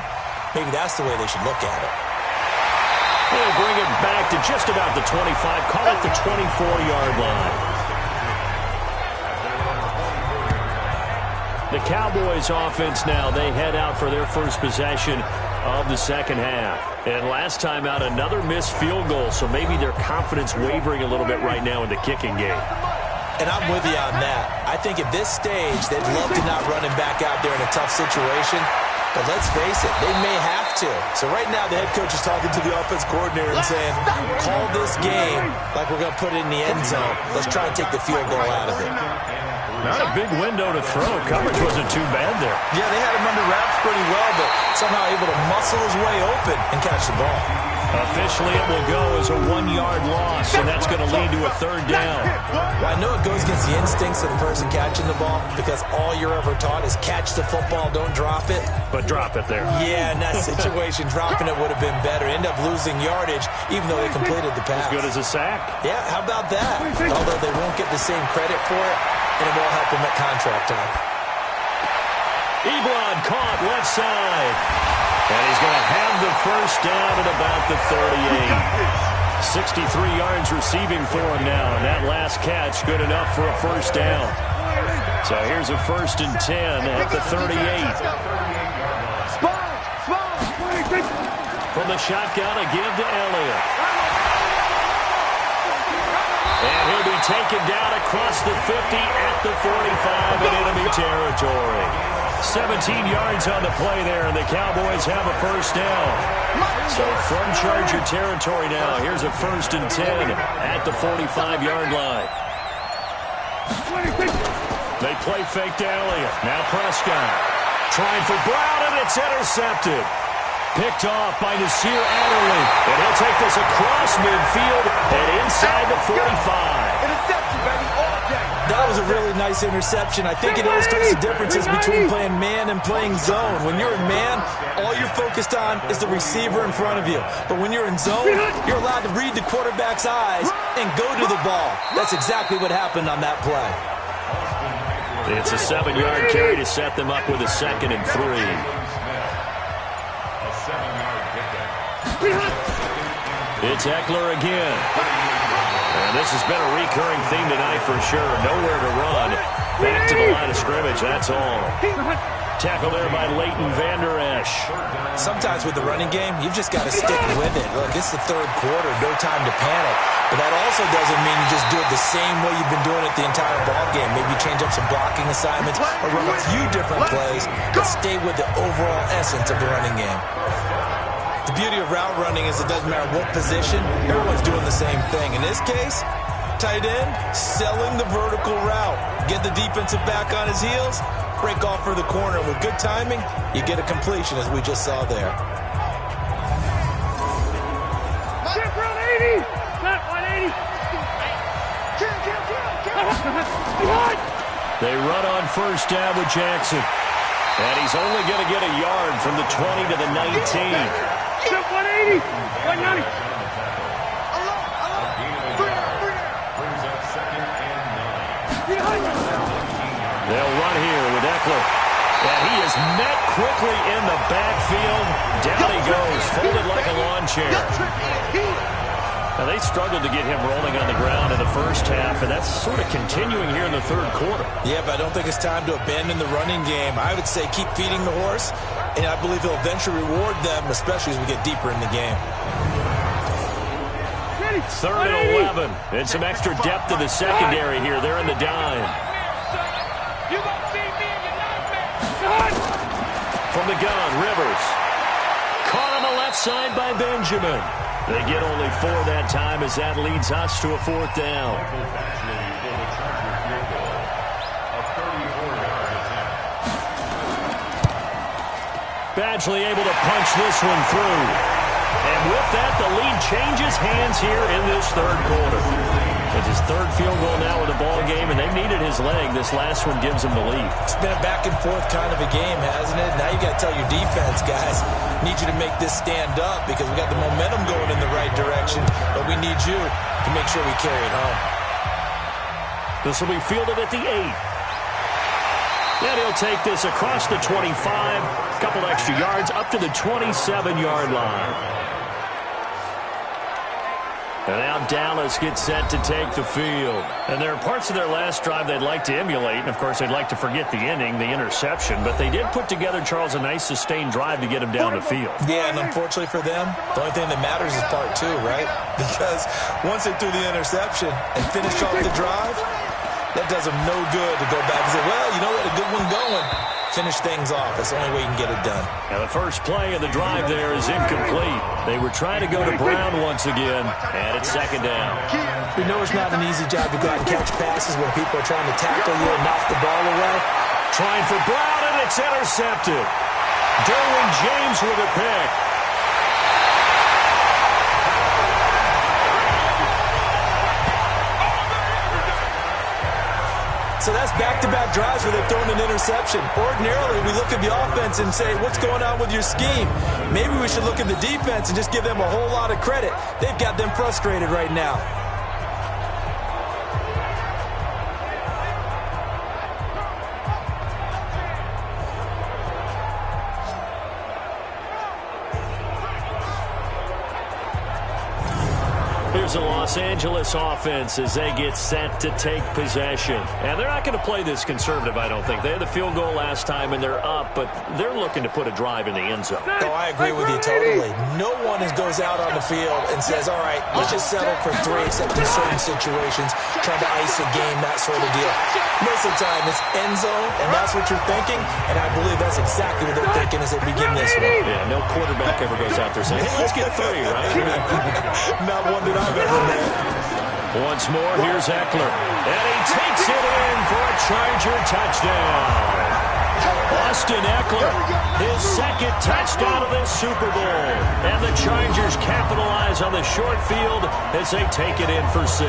Maybe that's the way they should look at it. They'll bring it back to just about the 25, call it the 24-yard line. The Cowboys offense now, they head out for their first possession of the 2nd half. And last time out, another missed field goal, so maybe their confidence wavering a little bit right now in the kicking game. And I'm with you on that. I think at this stage, they'd love to not run him back out there in a tough situation. But let's face it, they may have to. So right now, the head coach is talking to the offense coordinator and saying, call this game like we're going to put it in the end zone. Let's try and take the field goal out of it. Not a big window to throw. Coverage wasn't too bad there. Yeah, they had him under wraps pretty well, but somehow able to muscle his way open and catch the ball. Officially, it will go as a 1-yard loss, and that's going to lead to a 3rd down. Well, I know it goes against the instincts of the person catching the ball because all you're ever taught is catch the football, don't drop it. But drop it there. Yeah, in that situation, dropping it would have been better. End up losing yardage, even though they completed the pass. As good as a sack. Yeah, how about that? Although they won't get the same credit for it, and it won't help them at contract time. Ebron caught left side. And he's going to have the 1st down at about the 38. 63 yards receiving for him now. And that last catch good enough for a 1st down. So here's a 1st and 10 at the 38. From the shotgun, a give to Elliott. And he'll be taken down across the 50 at the 45 in enemy territory. 17 yards on the play there, and the Cowboys have a 1st down. So from Charger territory now, here's a 1st and 10 at the 45-yard line. They play fake to Elliott. Now Prescott trying for Brown, and it's intercepted. Picked off by Nasir Adderley. And he'll take this across midfield and inside the 45. Interception, baby, all day. That was a really nice interception. I think it illustrates the differences between playing man and playing zone. When you're in man, all you're focused on is the receiver in front of you. But when you're in zone, you're allowed to read the quarterback's eyes and go to the ball. That's exactly what happened on that play. It's a 7-yard carry to set them up with a 2nd and 3. It's Eckler again. And this has been a recurring theme tonight for sure. Nowhere to run. Back to the line of scrimmage, that's all. Tackle there by Leighton Vander Esch. Sometimes with the running game, you've just got to stick with it. Look, it's the third quarter, no time to panic. But that also doesn't mean you just do it the same way you've been doing it the entire ball game. Maybe change up some blocking assignments or run a few different plays, but stay with the overall essence of the running game. The beauty of route running is it doesn't matter what position, everyone's doing the same thing. In this case, tight end, selling the vertical route. Get the defensive back on his heels, break off for the corner. With good timing, you get a completion, as we just saw there. They run on first down with Jackson. And he's only going to get a yard from the 20 to the 19. 180, 190. They'll run here with Eckler. And he is met quickly in the backfield. Down he goes, folded like a lawn chair. Now, they struggled to get him rolling on the ground in the first half, and that's sort of continuing here in the third quarter. Yeah, but I don't think it's time to abandon the running game. I would say keep feeding the horse, and I believe he'll eventually reward them, especially as we get deeper in the game. Third and 11. And some extra depth to the secondary here. They're in the dime. From the gun, Rivers. Caught on the left side by Benjamin. They get only 4 that time as that leads us to a fourth down. Badgley able to punch this one through. And with that, the lead changes hands here in this third quarter. It's his third field goal now in the ball game, and they've needed his leg. This last one gives him the lead. It's been a back-and-forth kind of a game, hasn't it? Now you got to tell your defense, guys, need you to make this stand up because we got the momentum going in the right direction, but we need you to make sure we carry it home. This will be fielded at the 8. And he'll take this across the 25, a couple extra yards up to the 27-yard line. And now Dallas gets set to take the field. And there are parts of their last drive they'd like to emulate. And, of course, they'd like to forget the ending, the interception. But they did put together, Charles, a nice sustained drive to get him down the field. Yeah, and unfortunately for them, the only thing that matters is part 2, right? Because once they threw the interception and finished off the drive, that does them no good to go back and say, well, you know what, a good one going. Finish things off. That's the only way you can get it done. Now the first play of the drive there is incomplete. They were trying to go to Brown once again, and it's second down. We know it's not an easy job to go out and catch passes when people are trying to tackle you and knock the ball away. Trying for Brown, and it's intercepted. Derwin James with a pick. So that's back-to-back drives where they've thrown an interception. Ordinarily, we look at the offense and say, what's going on with your scheme? Maybe we should look at the defense and just give them a whole lot of credit. They've got them frustrated right now. Here's the Los Angeles offense as they get set to take possession. And they're not going to play this conservative, I don't think. They had the field goal last time, and they're up, but they're looking to put a drive in the end zone. Oh, I agree with you totally. No one goes out on the field and says, all right, let's just settle for 3, except in certain situations, trying to ice a game, that sort of deal. Most of the time, it's end zone, and that's what you're thinking, and I believe that's exactly what they're thinking as they begin this one. Yeah, no quarterback ever goes out there saying, hey, let's get 3, right? Not one that I've ever met. Once more, here's Eckler. And he takes it in for a Charger touchdown. Austin Eckler, his second touchdown of this Super Bowl. And the Chargers capitalize on the short field as they take it in for 6.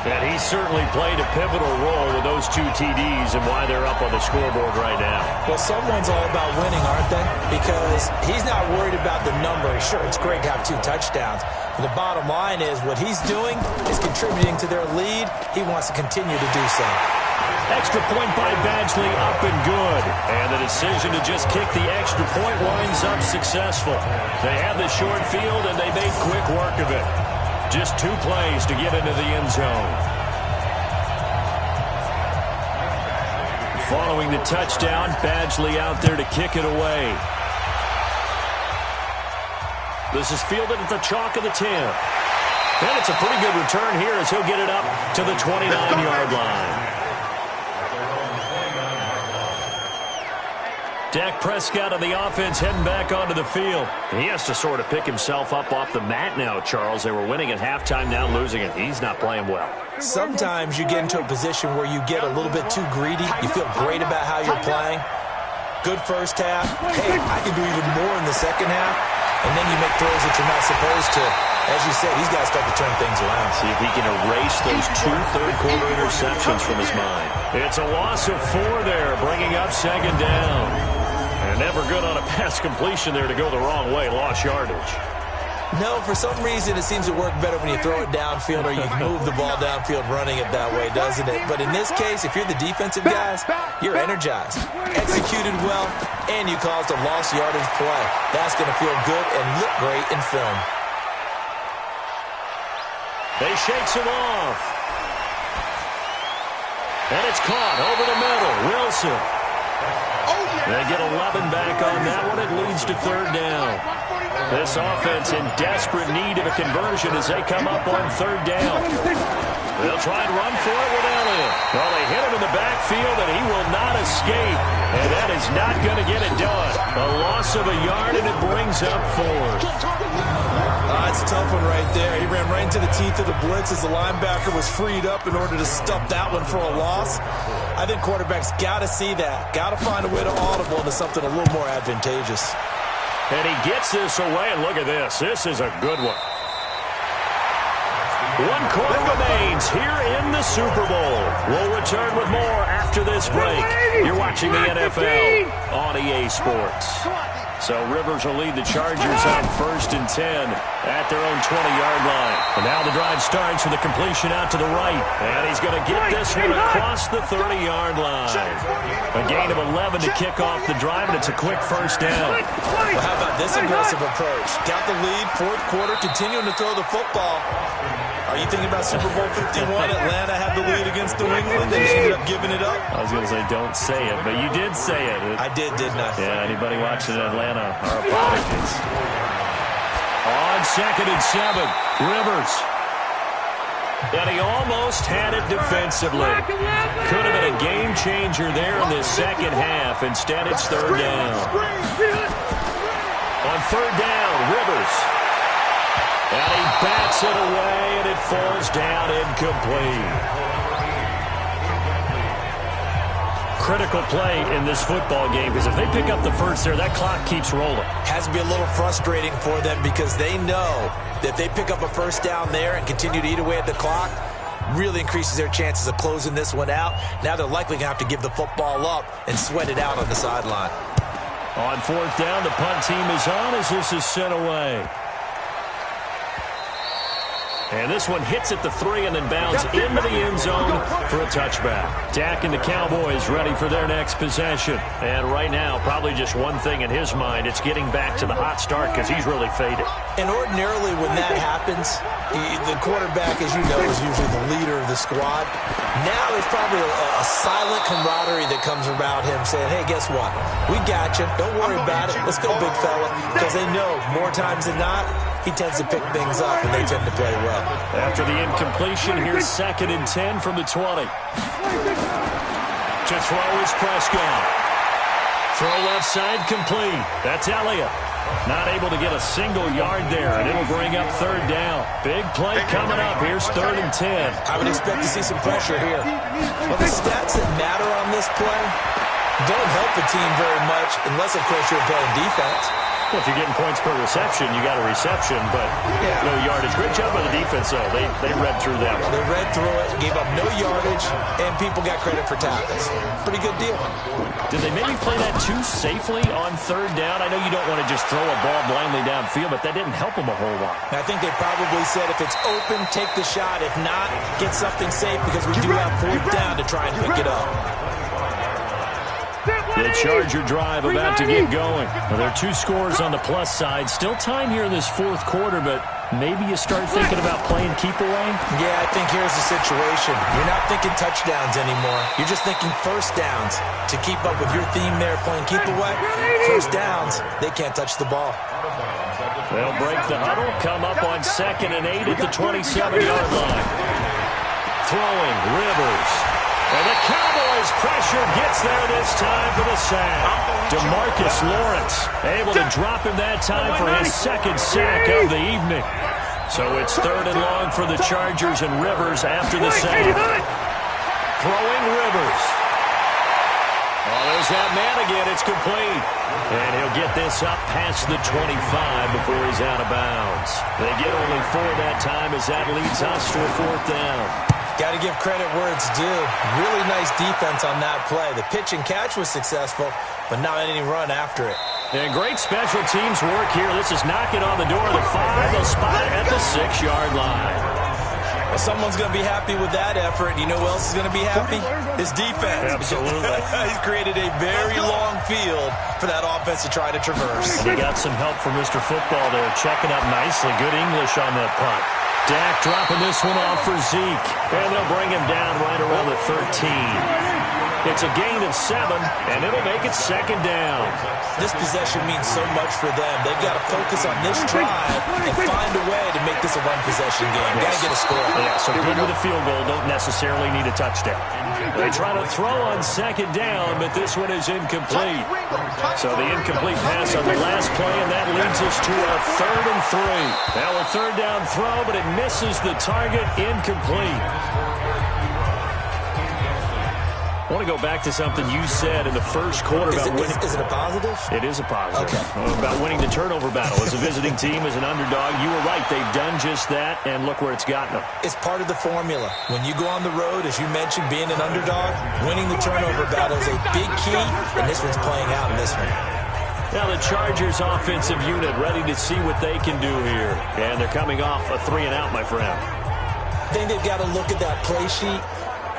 And he certainly played a pivotal role with those 2 TDs and why they're up on the scoreboard right now. Well, someone's all about winning, aren't they? Because he's not worried about the number. Sure, it's great to have 2 touchdowns. But the bottom line is what he's doing is contributing to their lead. He wants to continue to do so. Extra point by Badgley, up and good. And the decision to just kick the extra point winds up successful. They have the short field, and they made quick work of it. Just 2 plays to get into the end zone. Following the touchdown, Badgley out there to kick it away. This is fielded at the chalk of the 10. And it's a pretty good return here as he'll get it up to the 29-yard line. Dak Prescott on the offense heading back onto the field. He has to sort of pick himself up off the mat now, Charles. They were winning at halftime, now losing it. He's not playing well. Sometimes you get into a position where you get a little bit too greedy. You feel great about how you're playing. Good first half. Hey, I can do even more in the second half. And then you make throws that you're not supposed to. As you said, he's got to start to turn things around. See if he can erase those 2 third-quarter interceptions from his mind. It's a loss of 4 there, bringing up second down. And never good on a pass completion there to go the wrong way. Lost yardage. No, for some reason it seems to work better when you throw it downfield or you move the ball downfield running it that way, doesn't it? But in this case, if you're the defensive guys, you're energized, executed well, and you caused a lost yardage play. That's going to feel good and look great in film. They shakes him off. And it's caught over the middle. Wilson. They get 11 back on that one. It leads to third down. This offense in desperate need of a conversion as they come up on third down. They'll try and run for it with Elliott. Well, they hit him in the backfield, and he will not escape. And that is not going to get it done. A loss of a yard, and it brings up 4. That's a tough one right there. He ran right into the teeth of the blitz as the linebacker was freed up in order to stuff that one for a loss. I think quarterbacks got to see that. Got to find a way to audible into something a little more advantageous. And he gets this away, and look at this. This is a good one. 1 quarter remains here in the Super Bowl. We'll return with more after this break. You're watching the NFL on EA Sports. So Rivers will lead the Chargers on 1st and 10 at their own 20-yard line. And now the drive starts with a completion out to the right. And he's going to get this one across the 30-yard line. A gain of 11 to kick off the drive, and it's a quick first down. Well, how about this aggressive approach? Got the lead, 4th quarter, continuing to throw the football. Are you thinking about Super Bowl 51? Atlanta had the lead against New England, and she ended up giving it up? I was going to say, don't say it, but you did say it. I did, didn't I? Yeah, anybody watching Atlanta, our apologies. On 2nd and 7, Rivers. And he almost had it defensively. Could have been a game changer there in this second half. Instead, it's third down. On third down, Rivers. And he bats it away, and it falls down incomplete. Critical play in this football game, because if they pick up the first there, that clock keeps rolling. Has to be a little frustrating for them because they know that if they pick up a first down there and continue to eat away at the clock, really increases their chances of closing this one out. Now they're likely going to have to give the football up and sweat it out on the sideline. On 4th down, the punt team is on as this is sent away. And this one hits at the 3 and then bounds into the end zone for a touchback. Dak and the Cowboys ready for their next possession. And right now, probably just one thing in his mind. It's getting back to the hot start because he's really faded. And ordinarily when that happens, the quarterback, as you know, is usually the leader of the squad. Now there's probably a silent camaraderie that comes about him saying, hey, guess what? We got you. Don't worry about it. Let's go, big fella. Because they know more times than not, he tends to pick things up, and they tend to play well. After the incompletion, here's 2nd and 10 from the 20. To throw is Prescott. Throw left side complete. That's Elliott. Not able to get a single yard there, and it'll bring up third down. Big play coming up. Here's 3rd and 10. I would expect to see some pressure here. But the stats that matter on this play don't help the team very much unless, of course, you're playing defense. Well, if you're getting points per reception, you got a reception, but no yardage. Great job by the defense, though. They read through that one. They read through it, gave up no yardage, and people got credit for tackles. Pretty good deal. Did they maybe play that too safely on third down? I know you don't want to just throw a ball blindly downfield, but that didn't help them a whole lot. I think they probably said if it's open, take the shot. If not, get something safe because we do have 4th down to try and pick it up. The Charger drive about to get going. Well, there are 2 scores on the plus side. Still time here in this 4th quarter, but maybe you start thinking about playing keep away? Yeah, I think here's the situation. You're not thinking touchdowns anymore. You're just thinking first downs. To keep up with your theme there, playing keep away, first downs, they can't touch the ball. They'll break the huddle, come up on 2nd and 8 at the 27-yard line. Throwing, Rivers. And the Cowboys pressure gets there this time for the sack. DeMarcus Lawrence able to drop him that time for his 2nd sack of the evening. So it's 3rd and long for the Chargers and Rivers after the sack. Throwing Rivers. Oh, there's that man again. It's complete. And he'll get this up past the 25 before he's out of bounds. They get only 4 that time as that leads us to a 4th down. Got to give credit where it's due. Really nice defense on that play. The pitch and catch was successful, but not any run after it. And great special teams work here. This is knocking on the door of the 5. They'll spot it at the 6-yard line. Well, someone's going to be happy with that effort. You know who else is going to be happy? His defense. Absolutely. He's created a very long field for that offense to try to traverse. And he got some help from Mr. Football there, checking up nicely. Good English on that punt. Dak dropping this one off for Zeke. And they'll bring him down right around the 13. It's a gain of 7, and it'll make it 2nd down. This possession means so much for them. They've got to focus on this drive and find a way to make this a one-possession game. Got to get a score. Yeah, so good with a field goal. Don't necessarily need a touchdown. They try to throw on 2nd down, but this one is incomplete. So the incomplete pass on the last play, and that leads us to a 3rd and 3. Now a 3rd down throw, but it misses the target. Incomplete. I want to go back to something you said in the first quarter about winning. Is it a positive? It is a positive. Okay. About winning the turnover battle. As a visiting team, as an underdog, you were right. They've done just that, and look where it's gotten them. It's part of the formula. When you go on the road, as you mentioned, being an underdog, winning the turnover battle is a big key, and this one's playing out in this one. Now the Chargers offensive unit ready to see what they can do here. And they're coming off a 3-and-out, my friend. I think they've got to look at that play sheet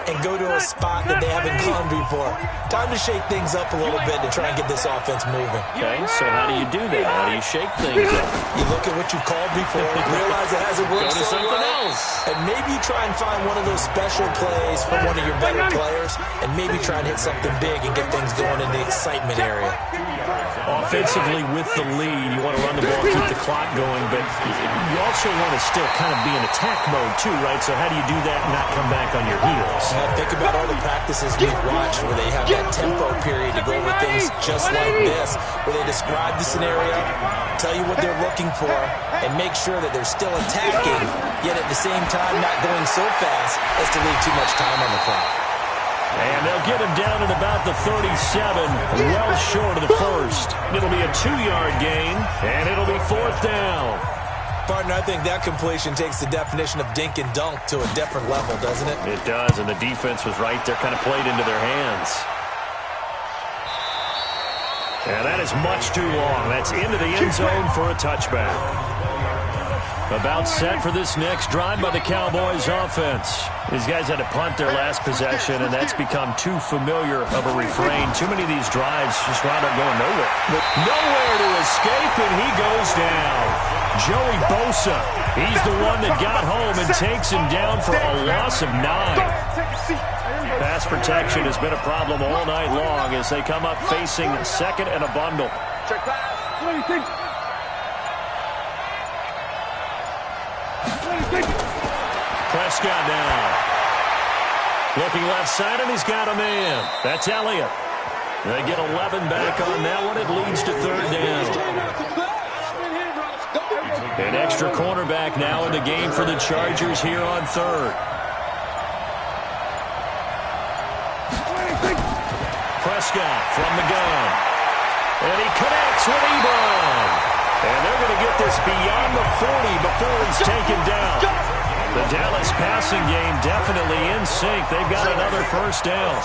and go to a spot that they haven't gone before. Time to shake things up a little bit to try and get this offense moving. Okay, so how do you do that? How do you shake things up? You look at what you called before, realize it hasn't worked Go to so something well, else. and maybe try and find one of those special plays from one of your better players, and maybe try and hit something big and get things going in the excitement area. Offensively with the lead, you want to run the ball, keep the clock going, but you also want to still kind of be in attack mode too, right? So how do you do that and not come back on your heels? Now think about all the practices we've watched where they have that tempo period to go over things just like this, where they describe the scenario, tell you what they're looking for, and make sure that they're still attacking, yet at the same time not going so fast as to leave too much time on the clock. And they'll get him down at about the 37, well short of the first. It'll be a 2-yard gain, and it'll be 4th down. Partner, I think that completion takes the definition of dink and dunk to a different level, doesn't it? It does, and the defense was right there, kind of played into their hands. And that is much too long. That's into the end zone for a touchback. About set for this next drive by the Cowboys offense. These guys had to punt their last possession, and that's become too familiar of a refrain. Too many of these drives just wound up going nowhere. Nowhere to escape, and he goes down. Joey Bosa, he's the one that got home and takes him down for a loss of 9. Pass protection has been a problem all night long as they come up facing 2nd and a bundle. Prescott now. Looking left side, and he's got a man. That's Elliott. They get 11 back on that one. It leads to 3rd down. An extra cornerback now in the game for the Chargers here on 3rd. Prescott from the gun. And he connects with Ebron. And they're going to get this beyond the 40 before he's taken down. The Dallas passing game definitely in sync. They've got another 1st down.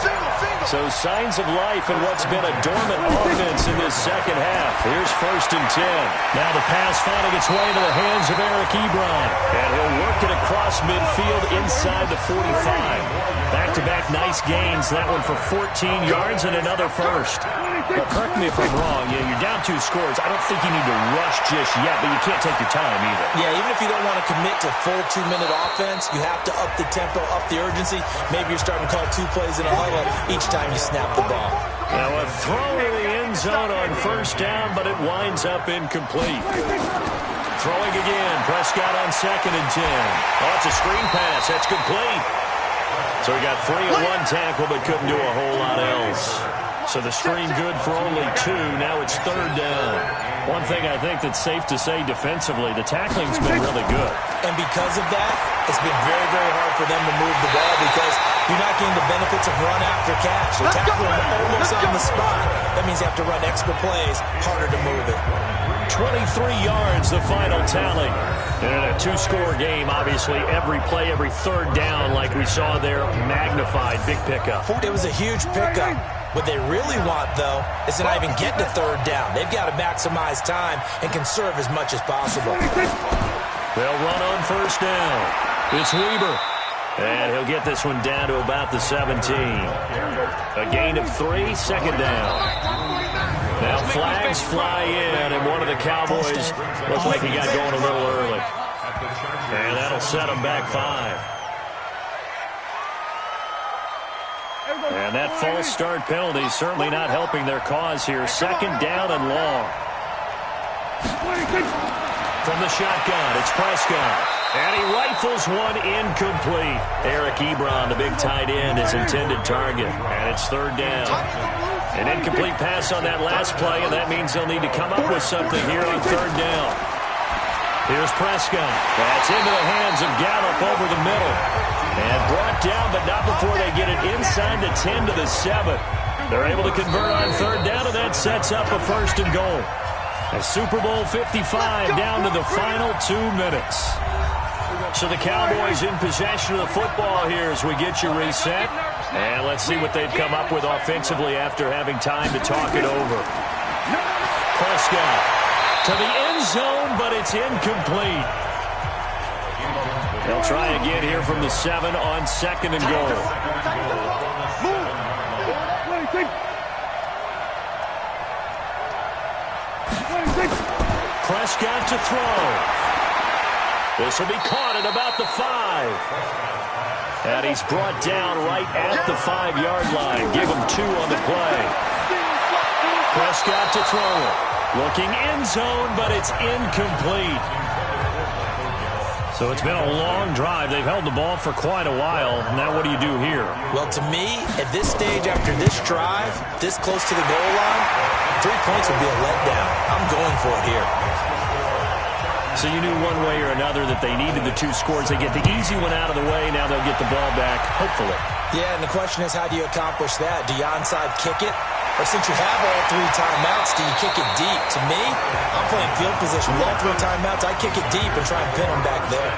So signs of life in what's been a dormant offense in this second half. Here's 1st and 10. Now the pass finding its way into the hands of Eric Ebron. And he'll work it across midfield inside the 45. Back-to-back nice gains. That one for 14 yards and another first. But correct me if I'm wrong. Yeah, you're down 2 scores. I don't think you need to rush just yet, but you can't take your time either. Yeah, even if you don't want to commit to full 2-minute offense, you have to up the tempo, up the urgency. Maybe you're starting to call 2 plays in a huddle each time you snap the ball. Now a throw in the end zone on 1st down, but it winds up incomplete. Throwing again. Prescott on 2nd and 10. Oh, it's a screen pass. That's complete. So he got free of 1 tackle, but couldn't do a whole lot else. So the screen good for only 2. Now it's 3rd down. One thing I think that's safe to say defensively, the tackling's been really good. And because of that, it's been very, very hard for them to move the ball because you're not getting the benefits of run after catch. They're tackling almost on the spot. That means you have to run extra plays, harder to move it. 23 yards, the final tally. And in a 2-score game, obviously, every play, every 3rd down, like we saw there, magnified. Big pickup. It was a huge pickup. What they really want, though, is to not even get to 3rd down. They've got to maximize time and conserve as much as possible. They'll run on 1st down. It's Weber. And he'll get this one down to about the 17. A gain of 3, 2nd down. Now flags fly in, and one of the Cowboys looks like he got going a little early. And that'll set him back 5. And that false start penalty is certainly not helping their cause here. 2nd down and long. From the shotgun, it's Prescott. And he rifles one incomplete. Eric Ebron, the big tight end, his intended target. And it's 3rd down. An incomplete pass on that last play, and that means they'll need to come up with something here on 3rd down. Here's Prescott. That's into the hands of Gallup over the middle. And brought down, but not before they get it inside the 10 to the 7. They're able to convert on 3rd down, and that sets up a 1st and goal. A Super Bowl 55 down to the final 2 minutes. So the Cowboys in possession of the football here as we get you reset. And let's see what they've come up with offensively after having time to talk it over. Prescott to the end zone, but it's incomplete. They'll try again here from the 7 on 2nd and goal. Prescott to throw. This will be caught at about the 5. And he's brought down right at the 5-yard line. Give him 2 on the play. Prescott to throw it. Looking end zone, but it's incomplete. So it's been a long drive. They've held the ball for quite a while. Now what do you do here? Well, to me, at this stage after this drive, this close to the goal line, 3 points would be a letdown. I'm going for it here. So you knew one way or another that they needed the 2 scores. They get the easy one out of the way. Now they'll get the ball back, hopefully. Yeah, and the question is, how do you accomplish that? Do you onside kick it? Or since you have all 3 timeouts, do you kick it deep? To me, I'm playing field position. With all 3 timeouts, I kick it deep and try and pin them back there.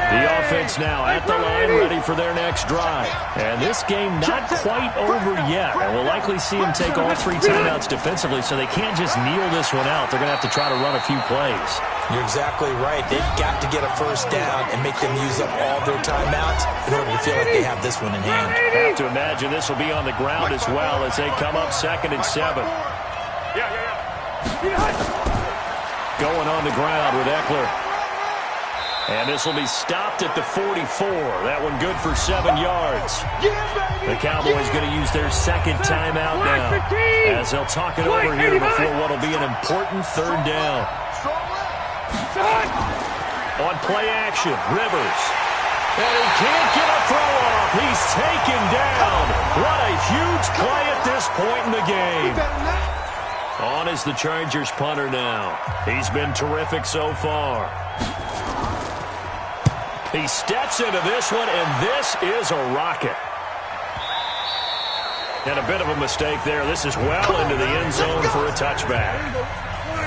The offense now at the line, ready for their next drive. And this game not quite over yet. And we'll likely see them take all 3 timeouts defensively, so they can't just kneel this one out. They're going to have to try to run a few plays. You're exactly right. They've got to get a 1st down and make them use up all their timeouts in order to feel like they have this one in hand. I have to imagine this will be on the ground as well as they come up 2nd and 7. Going on the ground with Eckler. And this will be stopped at the 44. That one good for 7 yards. The Cowboys going to use their 2nd timeout now as they'll talk it over here before what will be an important 3rd down. On play action, Rivers. And he can't get a throw off. He's taken down. What a huge play at this point in the game. On is the Chargers punter now. He's been terrific so far. He steps into this one, and this is a rocket. And a bit of a mistake there. This is well into the end zone for a touchback.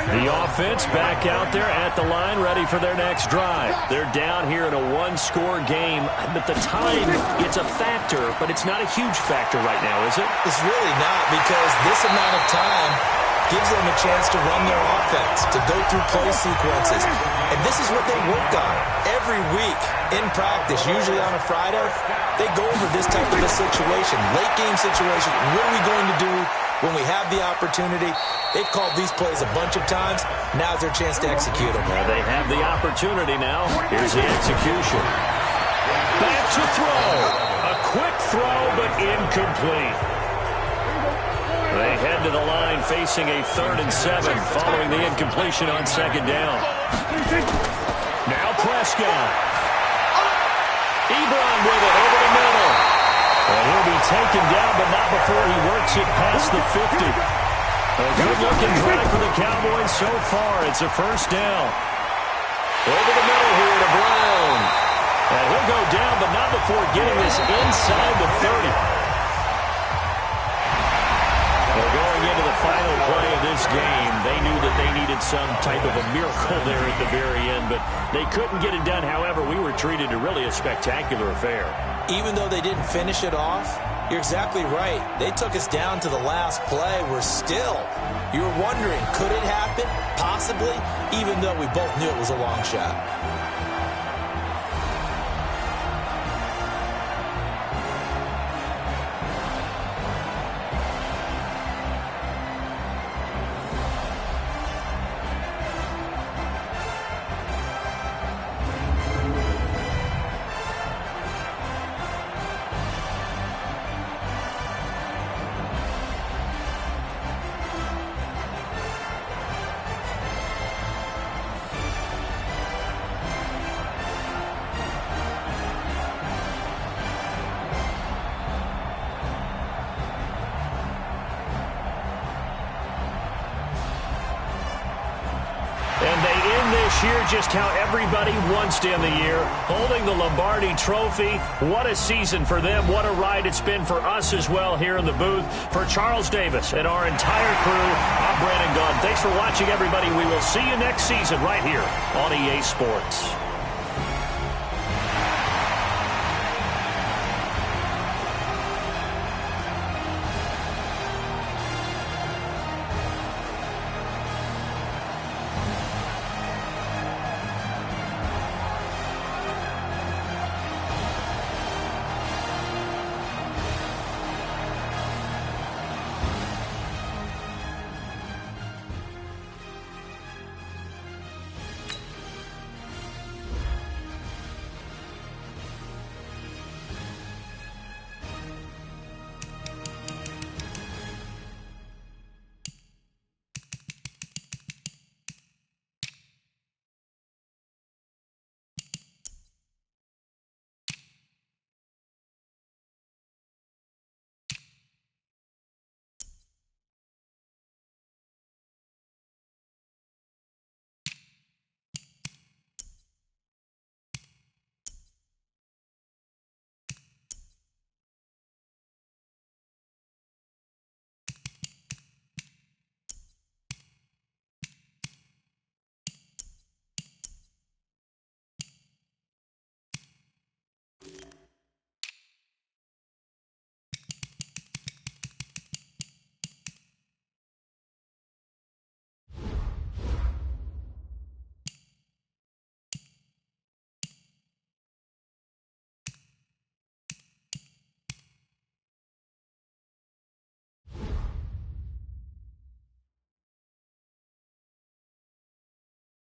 The offense back out there at the line, ready for their next drive. They're down here in a one-score game. But the time, it's a factor, but it's not a huge factor right now, is it? It's really not, because this amount of time gives them a chance to run their offense, to go through play sequences. And this is what they work on every week in practice, usually on a Friday. They go over this type of a situation, late-game situation. What are we going to do when we have the opportunity? They've called these plays a bunch of times. Now's their chance to execute them. Well, they have the opportunity now. Here's the execution. Back to throw. A quick throw, but incomplete. They head to the line facing a 3rd and 7 following the incompletion on 2nd down. Now Prescott. Ebron with it over the middle. And he'll be taken down, but not before he works it past the 50. A good-looking drive for the Cowboys so far. It's a 1st down. Over the middle here to Brown. And he'll go down, but not before getting this inside the 30. Well, going into the final play of this game, they knew that they needed some type of a miracle there at the very end, but they couldn't get it done. However, we were treated to really a spectacular affair. Even though they didn't finish it off, you're exactly right. They took us down to the last play. You're wondering, could it happen? Possibly, even though we both knew it was a long shot. Year just how everybody wants to end the year, holding the Lombardi Trophy. What a season for them. What a ride it's been for us as well here in the booth. For Charles Davis and our entire crew, I'm Brandon Gaudin. Thanks for watching, everybody. We will see you next season right here on EA Sports.